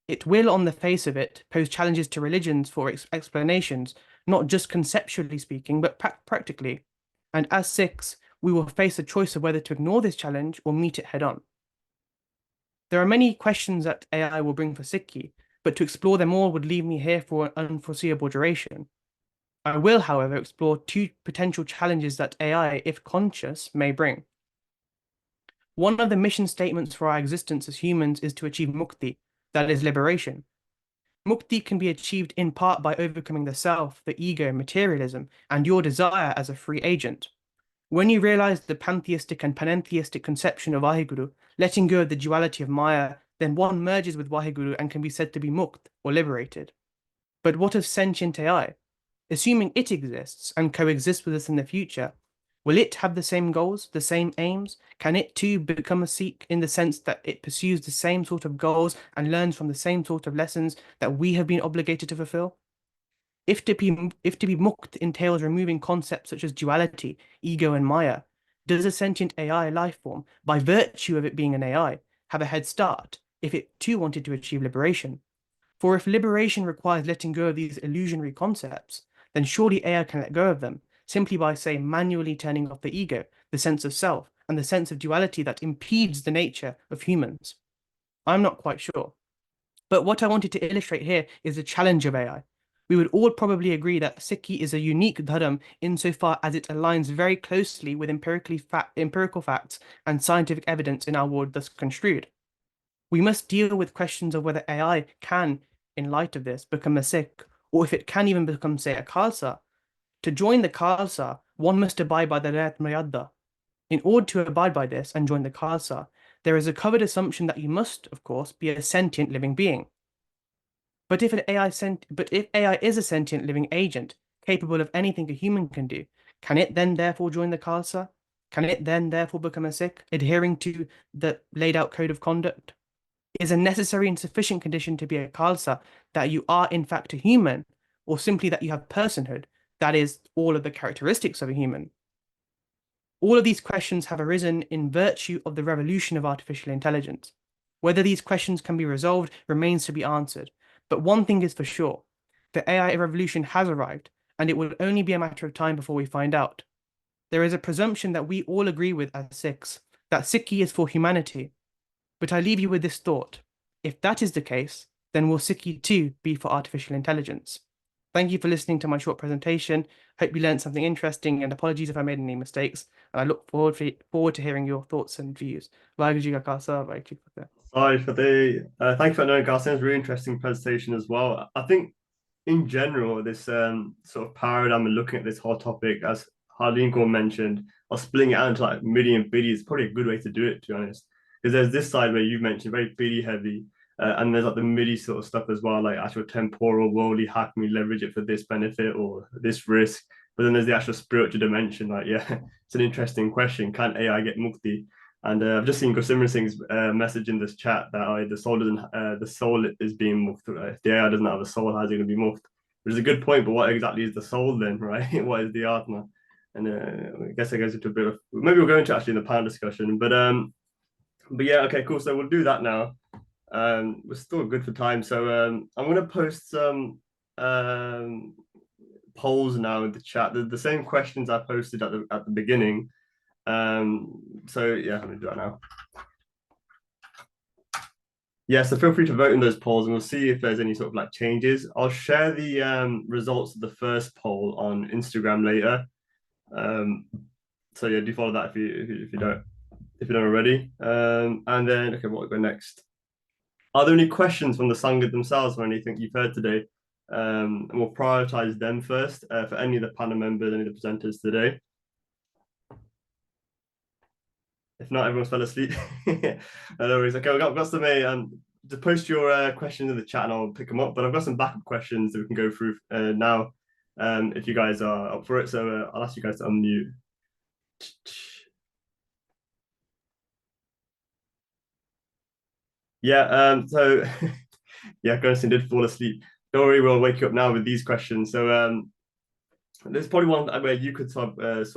It will, on the face of it, pose challenges to religions for explanations, not just conceptually speaking, but practically. And as Sikhs, we will face a choice of whether to ignore this challenge or meet it head on. There are many questions that AI will bring for Sikhi, but to explore them all would leave me here for an unforeseeable duration. I will, however, explore two potential challenges that AI, if conscious, may bring. One of the mission statements for our existence as humans is to achieve mukti, that is liberation. Mukti can be achieved in part by overcoming the self, the ego, materialism, and your desire as a free agent. When you realize the pantheistic and panentheistic conception of Vaheguru, letting go of the duality of Maya, then one merges with Vaheguru and can be said to be mukt, or liberated. But what of sentient AI? Assuming it exists and coexists with us in the future, will it have the same goals, the same aims? Can it too become a Sikh in the sense that it pursues the same sort of goals and learns from the same sort of lessons that we have been obligated to fulfill? If to be mukt entails removing concepts such as duality, ego, and Maya, does a sentient AI life form, by virtue of it being an AI, have a head start if it too wanted to achieve liberation? For if liberation requires letting go of these illusionary concepts, then surely AI can let go of them, simply by, say, manually turning off the ego, the sense of self, and the sense of duality that impedes the nature of humans. I'm not quite sure. But what I wanted to illustrate here is the challenge of AI. We would all probably agree that Sikhi is a unique dharam insofar as it aligns very closely with empirical facts and scientific evidence in our world thus construed. We must deal with questions of whether AI can, in light of this, become a Sikh, or if it can even become, say, a Khalsa. To join the Khalsa, one must abide by the Rayat Maryada. In order to abide by this and join the Khalsa, there is a covered assumption that you must, of course, be a sentient living being. But if AI is a sentient living agent, capable of anything a human can do, can it then therefore join the Khalsa? Can it then therefore become a Sikh, adhering to the laid out code of conduct? Is a necessary and sufficient condition to be a Khalsa that you are in fact a human, or simply that you have personhood, that is, all of the characteristics of a human? All of these questions have arisen in virtue of the revolution of artificial intelligence. Whether these questions can be resolved remains to be answered. But one thing is for sure, the AI revolution has arrived, and it will only be a matter of time before we find out. There is a presumption that we all agree with as Sikhs, that Sikhi is for humanity. But I leave you with this thought. If that is the case, then will Sikhi too be for artificial intelligence? Thank you for listening to my short presentation. Hope you learned something interesting, and apologies if I made any mistakes. And I look forward to hearing your thoughts and views. Vaheguru Ji Ka Khalsa, Vaheguru Ji Ki Fateh. Sorry for the thank you for knowing, Garcia. It's a really interesting presentation as well. I think in general, this sort of paradigm and looking at this whole topic, as Harleen mentioned, or splitting it out into like Miri and Piri is probably a good way to do it, to be honest. Because there's this side where you mentioned very Piri heavy, and there's like the Miri sort of stuff as well, like actual temporal, worldly, how can we leverage it for this benefit or this risk? But then there's the actual spiritual dimension, like, yeah, it's an interesting question. Can AI get mukti? And I've just seen Gursimran Singh's message in this chat that the soul is being mukt. Right? If the AI doesn't have a soul, how's it going to be mukt? Which is a good point, but what exactly is the soul then, right? What is the atma? And I guess it goes into a bit of, maybe we'll go into actually in the panel discussion, but But yeah, okay, cool. So we'll do that now. We're still good for time. So I'm gonna post some polls now in the chat. The same questions I posted at the beginning. So yeah, I'm gonna do that now. Yeah, so feel free to vote in those polls and we'll see if there's any sort of like changes. I'll share the results of the first poll on Instagram later. So yeah, do follow that if you don't already. And then okay, what will go next? Are there any questions from the Sangha themselves or anything you've heard today? And we'll prioritize them first for any of the panel members, any of the presenters today. If not, everyone's fell asleep. No worries. Okay, we've got some to post your questions in the chat and I'll pick them up. But I've got some backup questions that we can go through now if you guys are up for it. So I'll ask you guys to unmute. Yeah, so yeah, Gunnison did fall asleep. Don't worry, we'll wake you up now with these questions. So there's probably one where you could sort of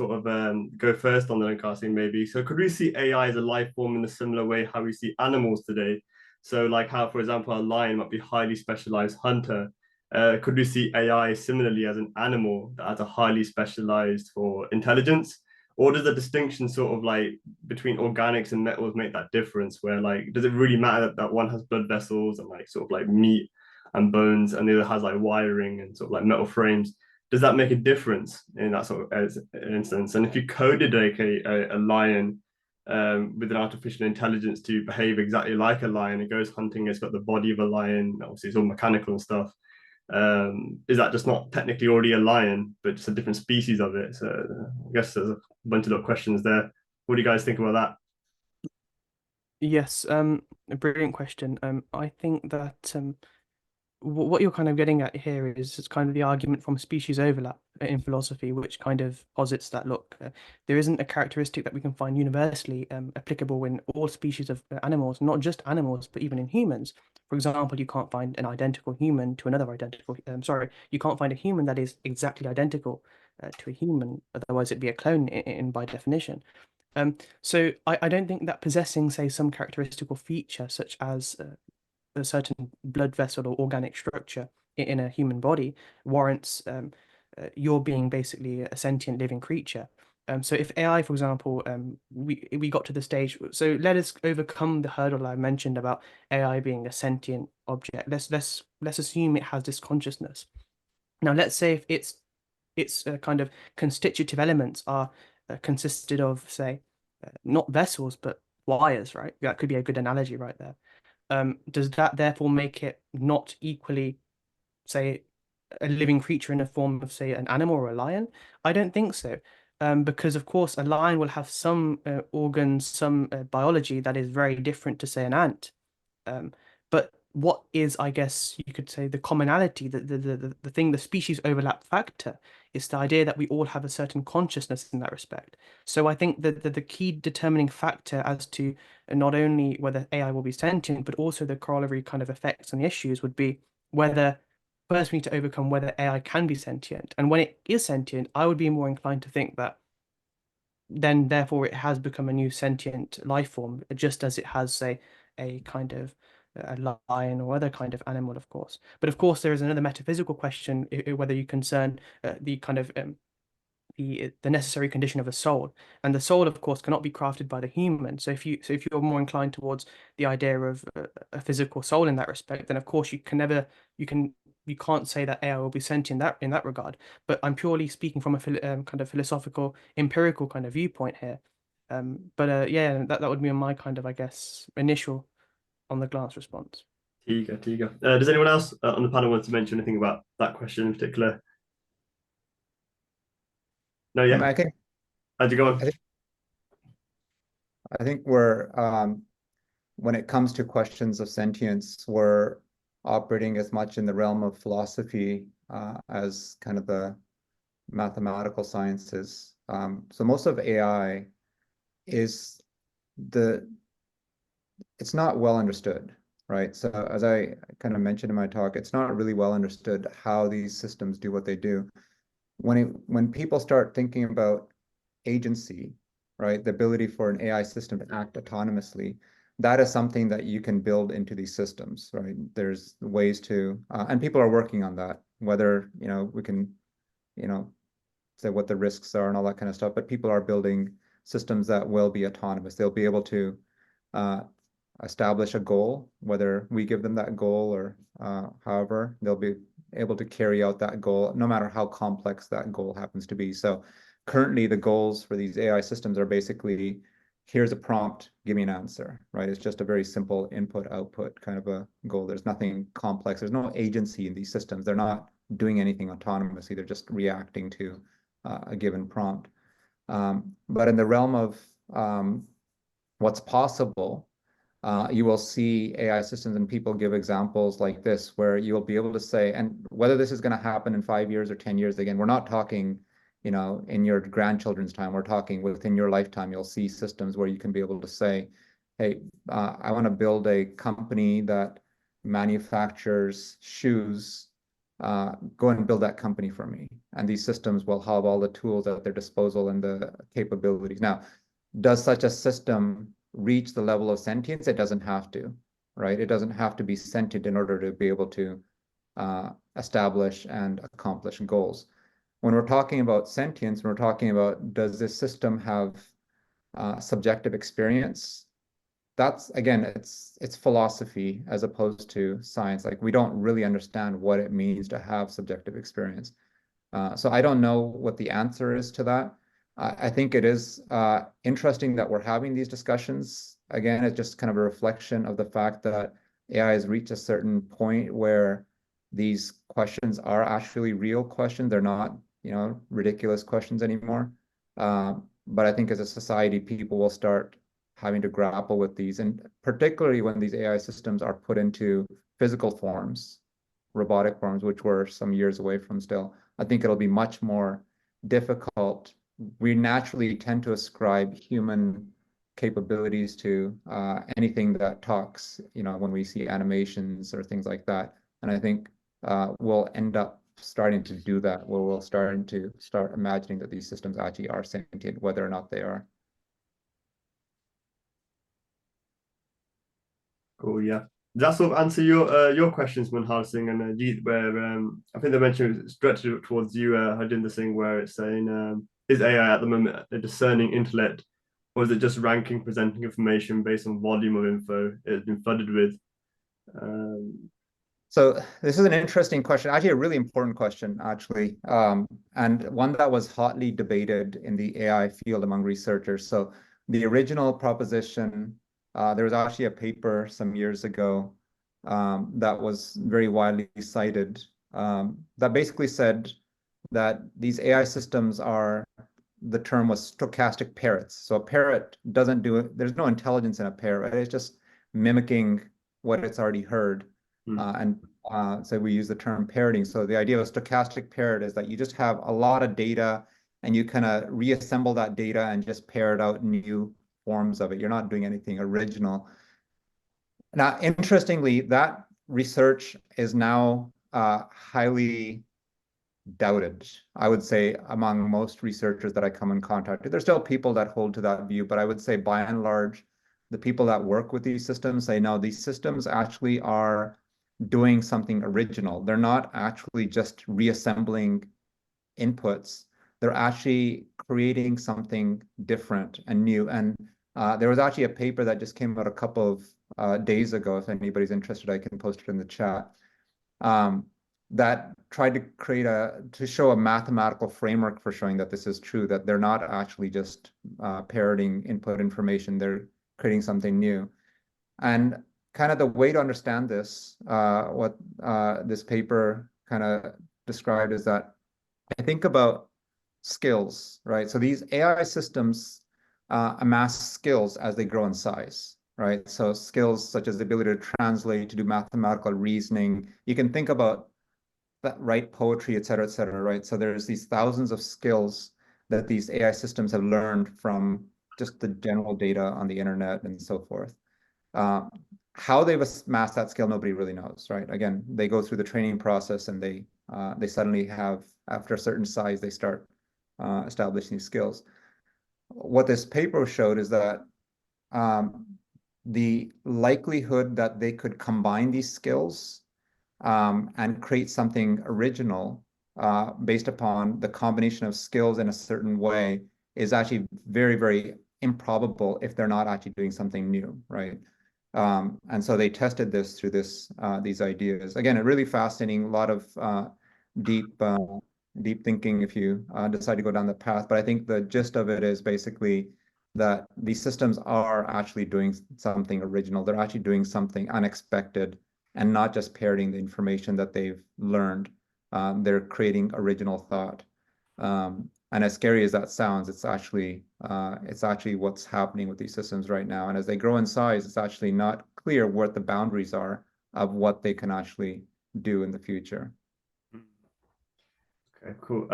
go first on the Narankaar maybe. So could we see AI as a life form in a similar way how we see animals today? So like how, for example, a lion might be a highly specialized hunter. Could we see AI similarly as an animal that has a highly specialized for intelligence? Or does the distinction sort of like between organics and metals make that difference? Where like, does it really matter that one has blood vessels and like sort of like meat and bones and the other has like wiring and sort of like metal frames? Does that make a difference in that sort of instance? And if you coded like a lion with an artificial intelligence to behave exactly like a lion, it goes hunting, it's got the body of a lion, obviously it's all mechanical and stuff. Is that just not technically already a lion, but just a different species of it? So I guess there's a bunch of questions there. What do you guys think about that? Yes, a brilliant question. I think that what you're kind of getting at here is kind of the argument from species overlap in philosophy, which kind of posits that look, there isn't a characteristic that we can find universally applicable in all species of animals, not just animals, but even in humans. For example, you can't find an identical human to another identical, you can't find a human that is exactly identical to a human, otherwise it'd be a clone by definition. So I don't think that possessing, say, some characteristical feature such as a certain blood vessel or organic structure in a human body warrants your being basically a sentient living creature. So if AI, for example, we got to the stage, so let us overcome the hurdle I mentioned about AI being a sentient object. Let's assume it has this consciousness. Now, let's say if its kind of constitutive elements are consisted of, say, not vessels but wires, right? That could be a good analogy right there. Does that therefore make it not equally, say, a living creature in a form of, say, an animal or a lion? I don't think so. Because, of course, a lion will have some organs, some biology that is very different to, say, an ant. But what is, I guess you could say, the commonality, the thing, the species overlap factor is the idea that we all have a certain consciousness in that respect. So I think that the key determining factor as to not only whether AI will be sentient, but also the corollary kind of effects and the issues would be whether, first we need to overcome whether AI can be sentient. And when it is sentient, I would be more inclined to think that then therefore it has become a new sentient life form, just as it has, say, a kind of a lion or other kind of animal, of course. But of course, there is another metaphysical question, whether you concern the kind of the necessary condition of a soul, and the soul, of course, cannot be crafted by the human. So if you're more inclined towards the idea of a physical soul in that respect, then of course you can't say that AI will be sentient in that regard. But I'm purely speaking from a kind of philosophical, empirical kind of viewpoint here. Yeah, that would be my kind of, I guess, initial on the glance response. Tiga. Does anyone else on the panel want to mention anything about that question in particular? No, yeah. I think How'd you go on? I think we're when it comes to questions of sentience, we're operating as much in the realm of philosophy as kind of the mathematical sciences. So most of AI is it's not well understood, right? So as I kind of mentioned in my talk, it's not really well understood how these systems do what they do. When people start thinking about agency, right, the ability for an AI system to act autonomously, that is something that you can build into these systems, right? There's ways to, and people are working on that, whether, we can, say what the risks are and all that kind of stuff, but people are building systems that will be autonomous. They'll be able to establish a goal, whether we give them that goal or however, they'll be able to carry out that goal, no matter how complex that goal happens to be. So currently the goals for these AI systems are basically, here's a prompt, give me an answer, right? It's just a very simple input output kind of a goal. There's nothing complex. There's no agency in these systems. They're not doing anything autonomously. They're just reacting to a given prompt. But in the realm of what's possible, you will see AI systems, and people give examples like this, where you will be able to say, and whether this is going to happen in 5 years or 10 years, again, we're not talking, in your grandchildren's time, we're talking within your lifetime, you'll see systems where you can be able to say, hey, I want to build a company that manufactures shoes, go and build that company for me. And these systems will have all the tools at their disposal and the capabilities. Now, does such a system reach the level of sentience? It doesn't have to, right? It doesn't have to be sentient in order to be able to establish and accomplish goals. When we're talking about sentience, we're talking about, does this system have subjective experience? That's, again, it's philosophy as opposed to science. Like, we don't really understand what it means to have subjective experience. So I don't know what the answer is to that. I think it is interesting that we're having these discussions. Again, it's just kind of a reflection of the fact that AI has reached a certain point where these questions are actually real questions. They're not, ridiculous questions anymore. But I think as a society, people will start having to grapple with these, and particularly when these AI systems are put into physical forms, robotic forms, which we're some years away from still. I think it'll be much more difficult. We naturally tend to ascribe human capabilities to anything that talks, when we see animations or things like that. And I think we'll end up starting to do that, where we'll start imagining that these systems actually are sentient, whether or not they are. Cool, yeah. Does that sort of answer your questions, Manhar Singh and Jeet, where I think they mentioned it's directed towards you, Harjiinder Singh, where it's saying, is AI at the moment a discerning intellect, or is it just ranking, presenting information based on volume of info it's been flooded with? So this is an interesting question, actually a really important question, actually, and one that was hotly debated in the AI field among researchers. So the original proposition, there was actually a paper some years ago that was very widely cited that basically said that these AI systems the term was stochastic parrots. So a parrot doesn't do it. There's no intelligence in a parrot, right? It's just mimicking what it's already heard. So we use the term parroting. So the idea of a stochastic parrot is that you just have a lot of data and you kind of reassemble that data and just parrot out new forms of it. You're not doing anything original. Now, interestingly, that research is now highly doubted, I would say, among most researchers that I come in contact with. There's still people that hold to that view, but I would say by and large, the people that work with these systems say, no, these systems actually are doing something original. They're not actually just reassembling inputs. They're actually creating something different and new. And there was actually a paper that just came out a couple of days ago. If anybody's interested, I can post it in the chat. That tried to show a mathematical framework for showing that this is true, that they're not actually just parroting input information, they're creating something new. And kind of the way to understand this, what this paper kind of described is that I think about skills, right? So these AI systems amass skills as they grow in size, right? So skills such as the ability to translate, to do mathematical reasoning. You can think about that, write poetry, et cetera, right? So there's these thousands of skills that these AI systems have learned from just the general data on the internet and so forth. How they've amassed that skill, nobody really knows, right? Again, they go through the training process and they suddenly have, after a certain size, they start establishing skills. What this paper showed is that the likelihood that they could combine these skills and create something original based upon the combination of skills in a certain way is actually very, very improbable if they're not actually doing something new, right? And so they tested this through these ideas. Again, a really fascinating, a lot of deep thinking if you decide to go down the path. But I think the gist of it is basically that these systems are actually doing something original. They're actually doing something unexpected and not just parroting the information that they've learned. They're creating original thought. And as scary as that sounds, it's actually what's happening with these systems right now. And as they grow in size, it's actually not clear what the boundaries are of what they can actually do in the future. Okay, cool.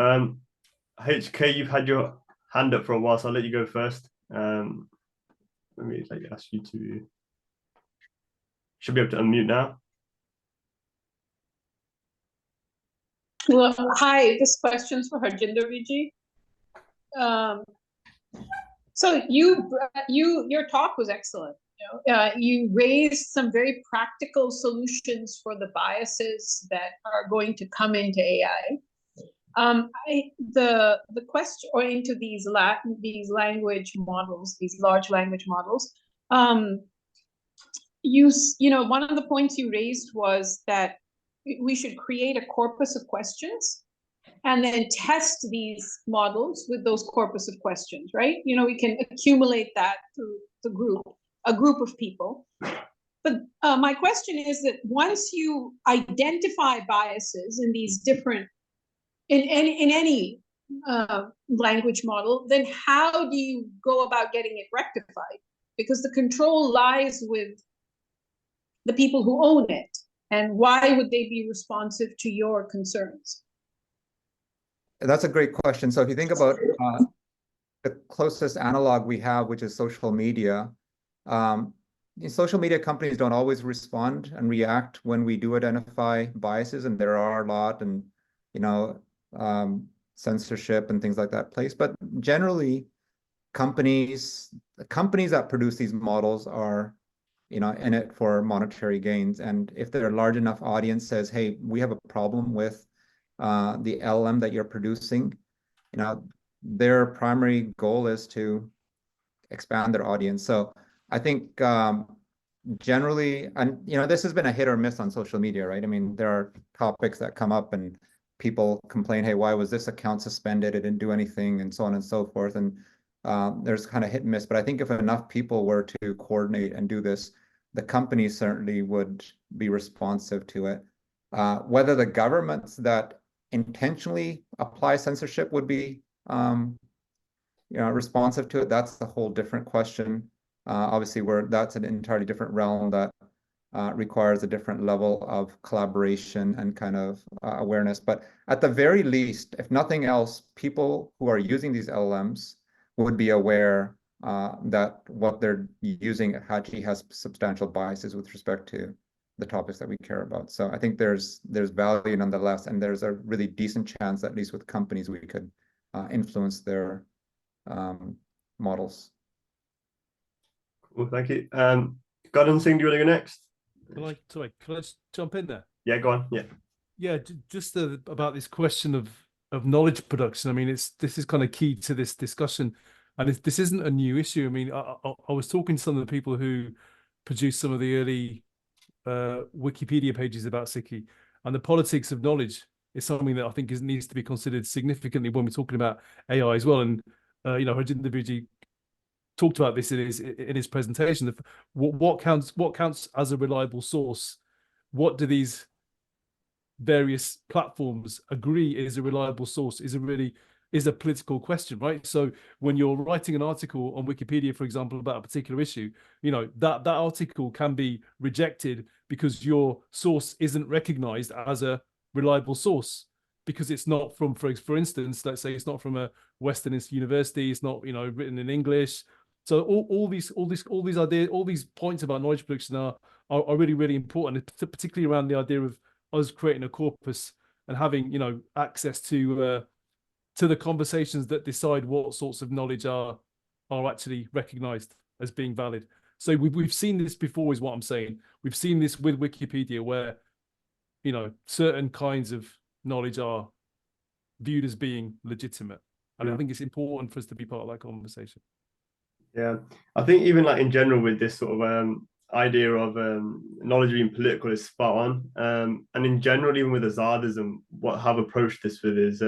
HK, you've had your hand up for a while, so I'll let you go first. Let me ask you to. Should be able to unmute now. Well, hi, this question's for Harjiinder Viji. So your talk was excellent. You raised some very practical solutions for the biases that are going to come into AI. The question, or into these language models, these large language models. One of the points you raised was that we should create a corpus of questions and then test these models with those corpus of questions, right? We can accumulate that through a group of people. But my question is that once you identify biases in these different, in any language model, then how do you go about getting it rectified? Because the control lies with the people who own it. And why would they be responsive to your concerns? That's a great question. So if you think about the closest analog we have, which is social media, social media companies don't always respond and react when we do identify biases, and there are a lot, and censorship and things like that place. But generally, companies that produce these models are in it for monetary gains. And if their large enough audience says, hey, we have a problem with the LLM that you're producing, their primary goal is to expand their audience. So I think generally, and this has been a hit or miss on social media, right? I mean, there are topics that come up and people complain, hey, why was this account suspended? It didn't do anything, and so on and so forth. And there's kind of hit and miss. But I think if enough people were to coordinate and do this, the companies certainly would be responsive to it. Whether the governments that intentionally apply censorship would be responsive to it, that's a whole different question. Obviously, that's an entirely different realm that requires a different level of collaboration and kind of awareness. But at the very least, if nothing else, people who are using these LLMs would be aware that what they're using actually has substantial biases with respect to the topics that we care about. So I think there's value nonetheless, and there's a really decent chance, at least with companies, we could influence their models. Cool, thank you. Gordon Singh, do you want to go next? Can I just jump in there? Yeah, go on. Yeah, just about this question of knowledge production. I mean, this is kind of key to this discussion, and this isn't a new issue. I mean, I was talking to some of the people who produced some of the early Wikipedia pages about Sikhi, and the politics of knowledge is something that I think needs to be considered significantly when we're talking about AI as well. And Harjiinder Viji talked about this in his presentation. What counts as a reliable source? What do these various platforms agree is a reliable source? Is a political question, right? So when you're writing an article on Wikipedia, for example, about a particular issue, that article can be rejected because your source isn't recognized as a reliable source, because it's not from, for instance, let's say it's not from a Western university, it's not written in English. So all these ideas, all these points about knowledge production are really, really important, particularly around the idea of us creating a corpus and having access to the conversations that decide what sorts of knowledge are actually recognized as being valid. So we've seen this before, is what I'm saying. We've seen this with Wikipedia, where certain kinds of knowledge are viewed as being legitimate, and I think it's important for us to be part of that conversation. Yeah, I think even like in general with this sort of idea of knowledge being political is spot on. And in general, even with Azadism, what I've approached this with is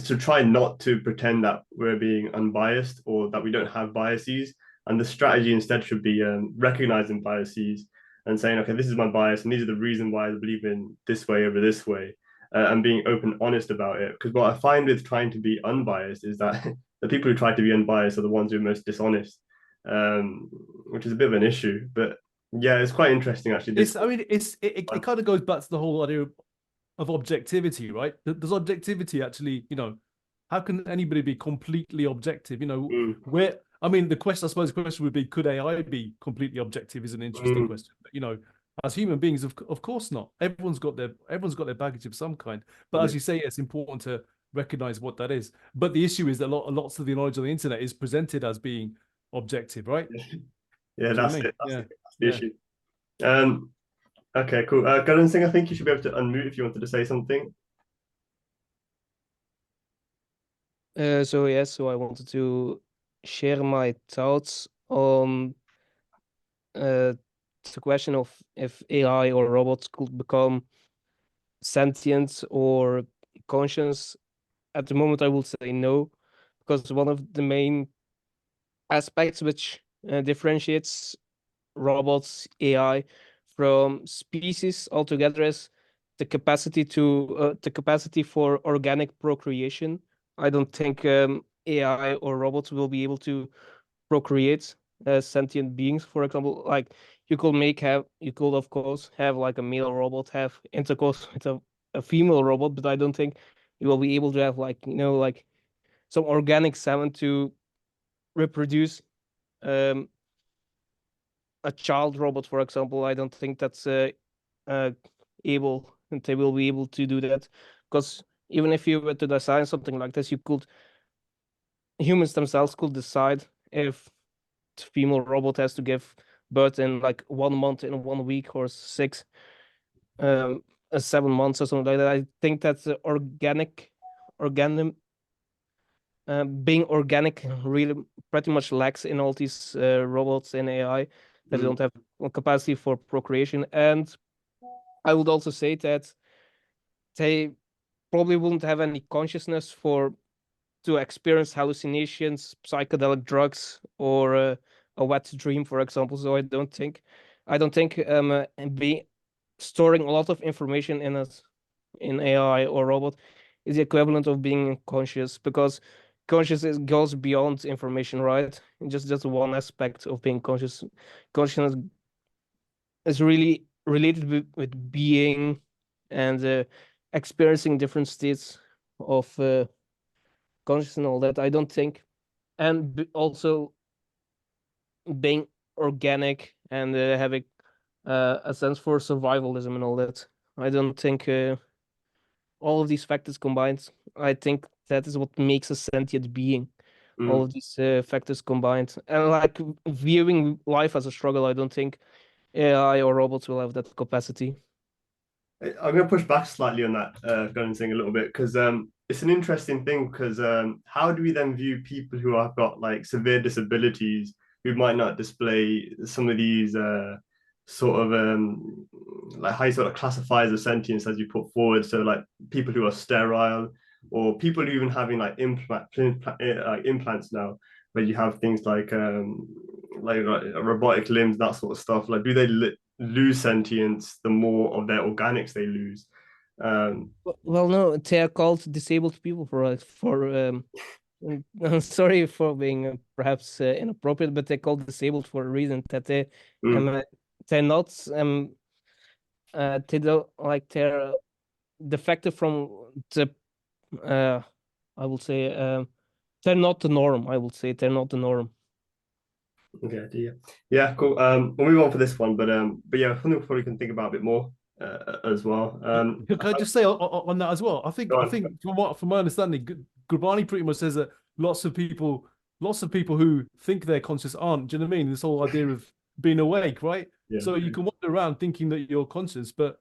to try not to pretend that we're being unbiased or that we don't have biases. And the strategy instead should be recognizing biases and saying, okay, this is my bias, and these are the reasons why I believe in this way over this way, and being open and honest about it. Because what I find with trying to be unbiased is that the people who try to be unbiased are the ones who are most dishonest, which is a bit of an issue. But yeah, it's quite interesting actually. It kind of goes back to the whole idea of objectivity, right? Does objectivity actually, how can anybody be completely objective? Where, I mean, the question would be, could AI be completely objective? Is an interesting question. But, as human beings, of course not. Everyone's got their baggage of some kind. But as you say, it's important to recognize what that is. But the issue is that lots of the knowledge on the internet is presented as being objective, right? Yeah, that's it. That's the issue. Okay, cool. Karan Singh, I think you should be able to unmute if you wanted to say something. So I wanted to share my thoughts on the question of if AI or robots could become sentient or conscious. At the moment, I will say no, because one of the main aspects which differentiates robots, AI, from species altogether is the capacity for organic procreation. I don't think AI or robots will be able to procreate sentient beings. For example, like you could of course have like a male robot have intercourse with a female robot, but I don't think you will be able to have like some organic semen to reproduce a child robot, for example. I don't think that's able, and they will be able to do that, because even if you were to design something like this, humans themselves could decide if the female robot has to give birth in like 1 month, in 1 week, or 7 months or something like that. I think that's being organic really pretty much lacks in all these robots and AI, that don't have capacity for procreation. And I would also say that they probably wouldn't have any consciousness to experience hallucinations, psychedelic drugs, or a wet dream, for example. So I don't think storing a lot of information in AI or robot is the equivalent of being conscious, because consciousness goes beyond information, right? Just one aspect of being conscious. Consciousness is really related with being and experiencing different states of consciousness and all that. I don't think, and also being organic and having a sense for survivalism and all that. I don't think all of these factors combined, I think that is what makes a sentient being. All of these factors combined, and like viewing life as a struggle, I don't think AI or robots will have that capacity. I'm going to push back slightly on that, Karan Singh, a little bit, because it's an interesting thing. Because how do we then view people who have got like severe disabilities, who might not display some of these sort of like how you sort of classify as a sentience as you put forward? So like people who are sterile, or people who even having like implants now, where you have things like robotic limbs, that sort of stuff. Like, do they lose sentience the more of their organics they lose? Well, no, they are called disabled people I'm sorry for being perhaps inappropriate, but they're called disabled for a reason, that they're not they don't, like, they're defective from the I would say they're not the norm. I would say they're not the norm. Okay, yeah, cool. We'll move on for this one, but yeah, I think we probably can think about a bit more as well. Can I just say on that as well? I think from my understanding, Gurbani pretty much says that lots of people lots of people who think they're conscious aren't. Do you know what I mean? This whole idea of being awake, right? Yeah. So you can wander around thinking that you're conscious, but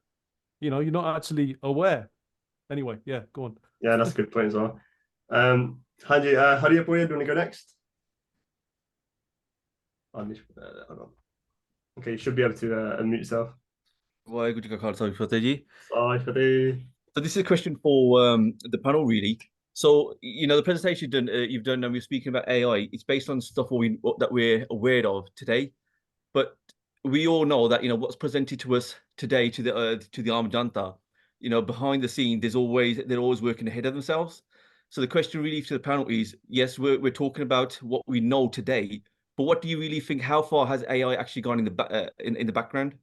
you're not actually aware. Anyway, yeah, go on. Yeah, that's a good point as well. Hanji, Hurry up, do you want to go next? Hold on. Okay, you should be able to unmute yourself. Waheguru Ji Ka Khalsa Fateh Ji. Fateh. So this is a question for the panel, really. So, the presentation you've done, and we're speaking about AI, it's based on stuff that we're aware of today. But we all know that, what's presented to us today, to the Aam Janta, behind the scene, they're always working ahead of themselves. So the question really to the panel is, yes, we're talking about what we know today, but what do you really think? How far has AI actually gone in the background?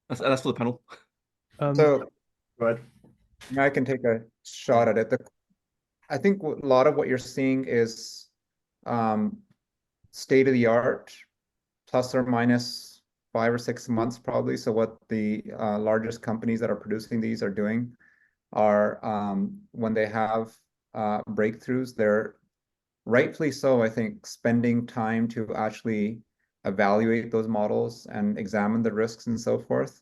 That's for the panel. So Go ahead. I can take a shot at it. I think a lot of what you're seeing is state of the art, plus or minus 5 or 6 months probably. So what the largest companies that are producing these are doing are when they have breakthroughs, they're rightfully so, I think, spending time to actually evaluate those models and examine the risks and so forth.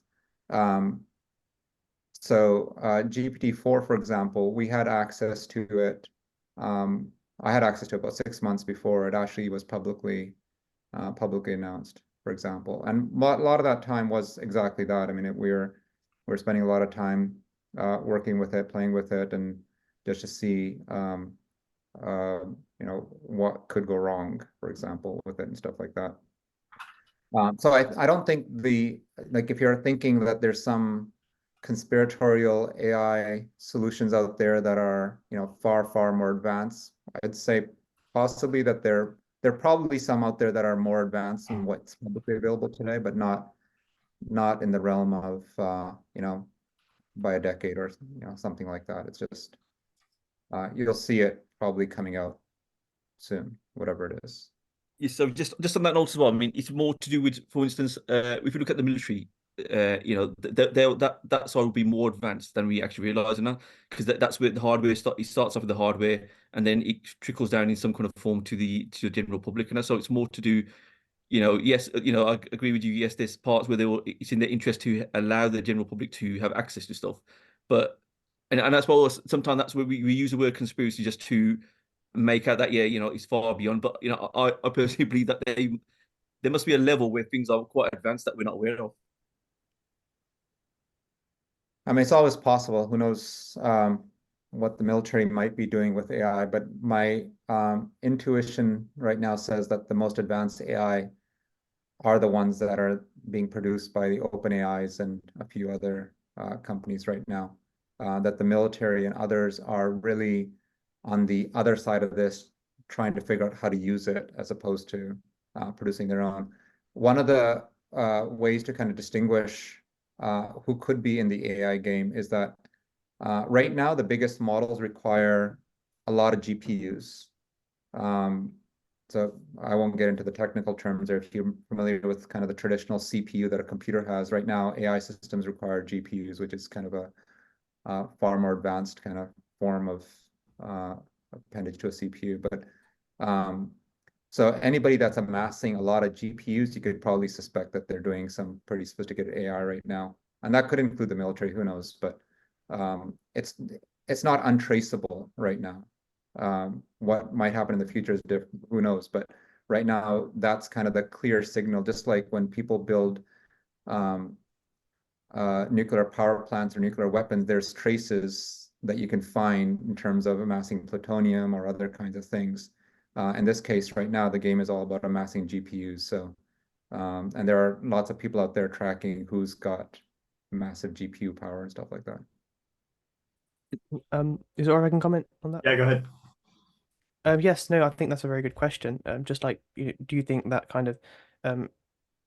So GPT-4, for example, we had access to it. I had access to it about 6 months before it actually was publicly announced, for example. And a lot of that time was exactly that. I mean, we're spending a lot of time working with it, playing with it, and just to see what could go wrong, for example, with it and stuff like that. So I don't think if you're thinking that there's some conspiratorial AI solutions out there that are, far, far more advanced, I'd say possibly that there are probably some out there that are more advanced than what's publicly available today, but not in the realm of, by a decade or, something like that. It's just, you'll see it probably coming out soon, whatever it is. Yeah, so just on that note as well, I mean, it's more to do with, for instance, if you look at the military, that side will be more advanced than we actually realize now, because that's where the hardware it starts off with the hardware, and then it trickles down in some kind of form to the general public, and so it's more to do. Yes, I agree with you. Yes, there's parts where it's in their interest to allow the general public to have access to stuff, but and that's why sometimes that's where we use the word conspiracy just to make out that it's far beyond. But I personally believe that there must be a level where things are quite advanced that we're not aware of. I mean, it's always possible. Who knows what the military might be doing with AI? But my intuition right now says that the most advanced AI are the ones that are being produced by the OpenAIs and a few other companies right now. That the military and others are really on the other side of this, trying to figure out how to use it as opposed to producing their own. One of the ways to kind of distinguish who could be in the AI game is that right now the biggest models require a lot of GPUs. So I won't get into the technical terms there. If you're familiar with kind of the traditional CPU that a computer has, right now AI systems require GPUs, which is kind of a far more advanced kind of form of appendage to a CPU. But so anybody that's amassing a lot of GPUs, you could probably suspect that they're doing some pretty sophisticated AI right now. And that could include the military, who knows? But it's not untraceable right now. What might happen in the future is different, who knows? But right now, that's kind of the clear signal, just like when people build nuclear power plants or nuclear weapons, there's traces that you can find in terms of amassing plutonium or other kinds of things. In this case, right now, the game is all about amassing GPUs. So, and there are lots of people out there tracking who's got massive GPU power and stuff like that. Is it all right if I can comment on that? Yeah, go ahead. Yes, no, I think that's a very good question. Just like, do you think that kind of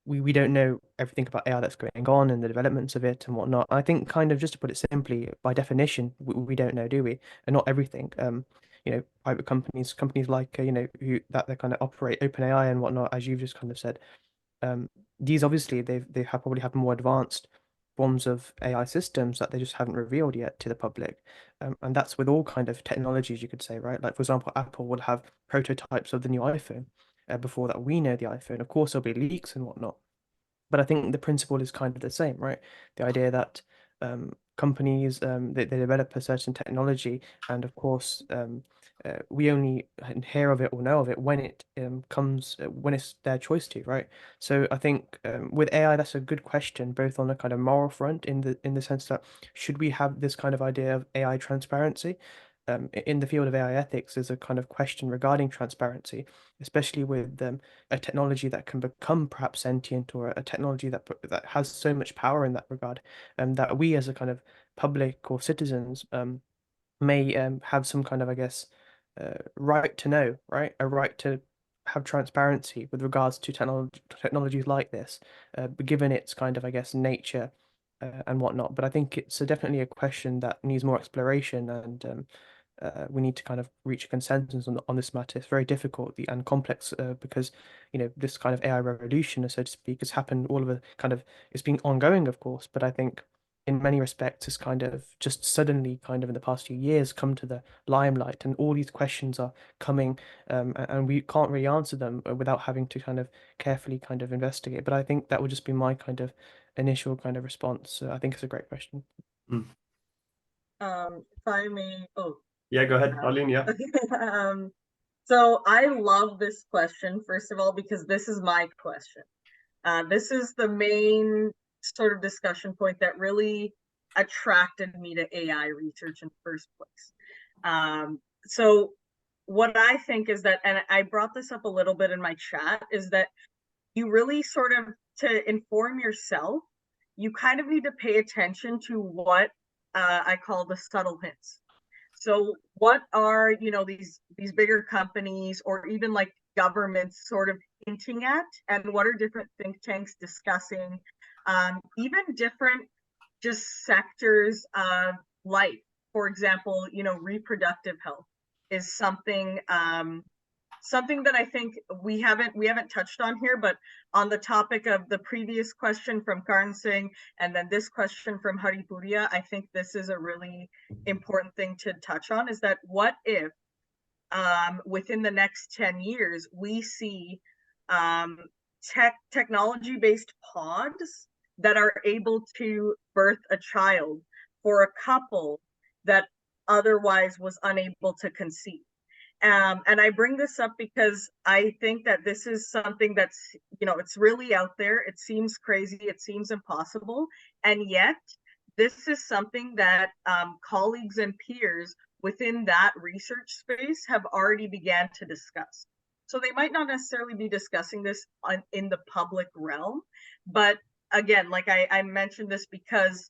we don't know everything about AI that's going on and the developments of it and whatnot? I think kind of just to put it simply, by definition, we don't know, do we? And not everything. Private companies like who that they kind of operate OpenAI and whatnot, as you've just kind of said. These obviously they probably have more advanced forms of AI systems that they just haven't revealed yet to the public. And that's with all kind of technologies, you could say, right? Like, for example, Apple would have prototypes of the new iPhone before that we know the iPhone. Of course, there'll be leaks and whatnot. But I think the principle is kind of the same, right? The idea that companies they develop a certain technology, and of course we only hear of it or know of it when it comes when it's their choice to, right? So I think with AI, that's a good question, both on a kind of moral front, in the sense that should we have this kind of idea of AI transparency? In the field of AI ethics, there's a kind of question regarding transparency, especially with a technology that can become perhaps sentient, or a technology that has so much power in that regard, that we as a kind of public or citizens may have some kind of, I guess, right to know, right? A right to have transparency with regards to technologies like this, given its kind of, I guess, nature and whatnot. But I think it's definitely a question that needs more exploration, and we need to kind of reach a consensus on this matter. It's very difficult and complex because, this kind of AI revolution, so to speak, has happened all of a kind of, it's been ongoing, of course, but I think in many respects it's kind of just suddenly kind of in the past few years come to the limelight, and all these questions are coming, and we can't really answer them without having to kind of carefully kind of investigate. But I think that would just be my kind of initial kind of response. So I think it's a great question. If I may, yeah, go ahead, Harleen. Yeah. So I love this question, first of all, because this is my question. This is the main sort of discussion point that really attracted me to AI research in the first place. So what I think is that, and I brought this up a little bit in my chat, is that you really sort of, to inform yourself, you kind of need to pay attention to what I call the subtle hints. So what are, these bigger companies or even like governments sort of hinting at, and what are different think tanks discussing, even different just sectors of life. For example, reproductive health is something that I think we haven't touched on here, but on the topic of the previous question from Karan Singh and then this question from Haripuria, I think this is a really important thing to touch on, is that what if within the next 10 years we see technology-based pods that are able to birth a child for a couple that otherwise was unable to conceive. And I bring this up because I think that this is something that's, it's really out there. It seems crazy. It seems impossible. And yet this is something that colleagues and peers within that research space have already began to discuss. So they might not necessarily be discussing this in the public realm, but again, like I mentioned this because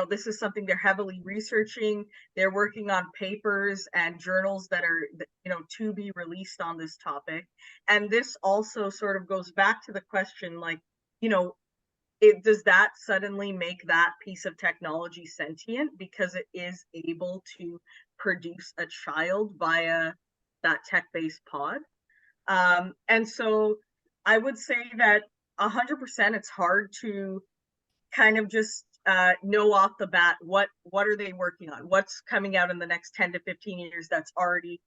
this is something they're heavily researching. They're working on papers and journals that are, to be released on this topic. And this also sort of goes back to the question, like, does that suddenly make that piece of technology sentient because it is able to produce a child via that tech-based pod? And so I would say that 100% it's hard to kind of just know off the bat what are they working on, what's coming out in the next 10 to 15 years that's already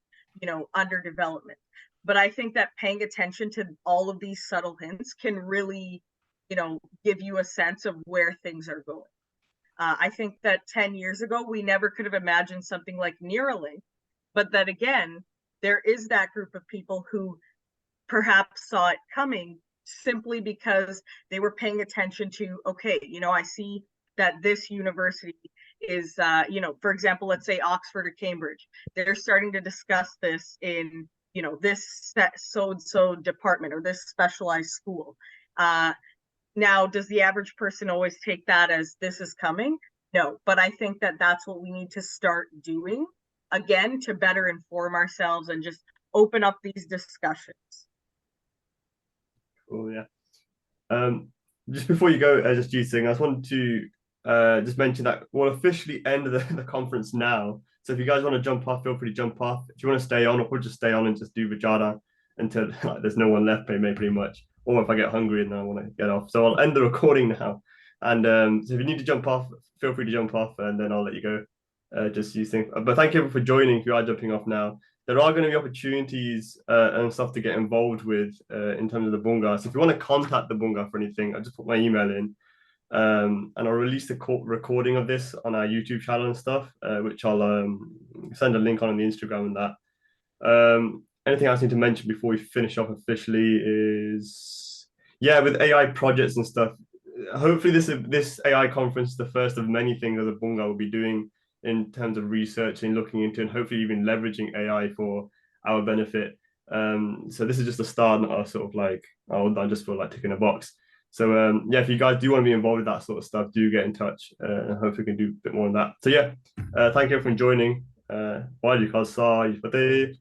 under development. But I think that paying attention to all of these subtle hints can really give you a sense of where things are going. I think that 10 years ago we never could have imagined something like Neuralink, but that again there is that group of people who perhaps saw it coming simply because they were paying attention to, okay, I see that this university is, for example, let's say Oxford or Cambridge, they're starting to discuss this in, this so-and-so department or this specialized school. Now, does the average person always take that as this is coming? No, but I think that that's what we need to start doing, again, to better inform ourselves and just open up these discussions. Cool, yeah. Just before you go, Jasjit Singh, I just wanted to just mention that we'll officially end the conference now. So if you guys want to jump off, feel free to jump off. If you want to stay on, we'll just stay on and just do Vijada until there's no one left, pretty much. Or if I get hungry and I want to get off. So I'll end the recording now. And so if you need to jump off, feel free to jump off, and then I'll let you go. Just using. But thank you for joining. If you are jumping off now, there are going to be opportunities and stuff to get involved with in terms of the Bunga. So if you want to contact the Bunga for anything, I'll just put my email in. And I'll release the recording of this on our YouTube channel and stuff, which I'll send a link on the Instagram and that. Anything else I need to mention before we finish off officially is, yeah, with AI projects and stuff, hopefully this AI conference is the first of many things that the Bunga will be doing in terms of researching, looking into, and hopefully even leveraging AI for our benefit. So this is just a start, not a sort of like, oh, I just feel like ticking a box. So yeah, if you guys do want to be involved with that sort of stuff, do get in touch, and hopefully we can do a bit more on that. So yeah, thank you for joining. Khalsa Raaj.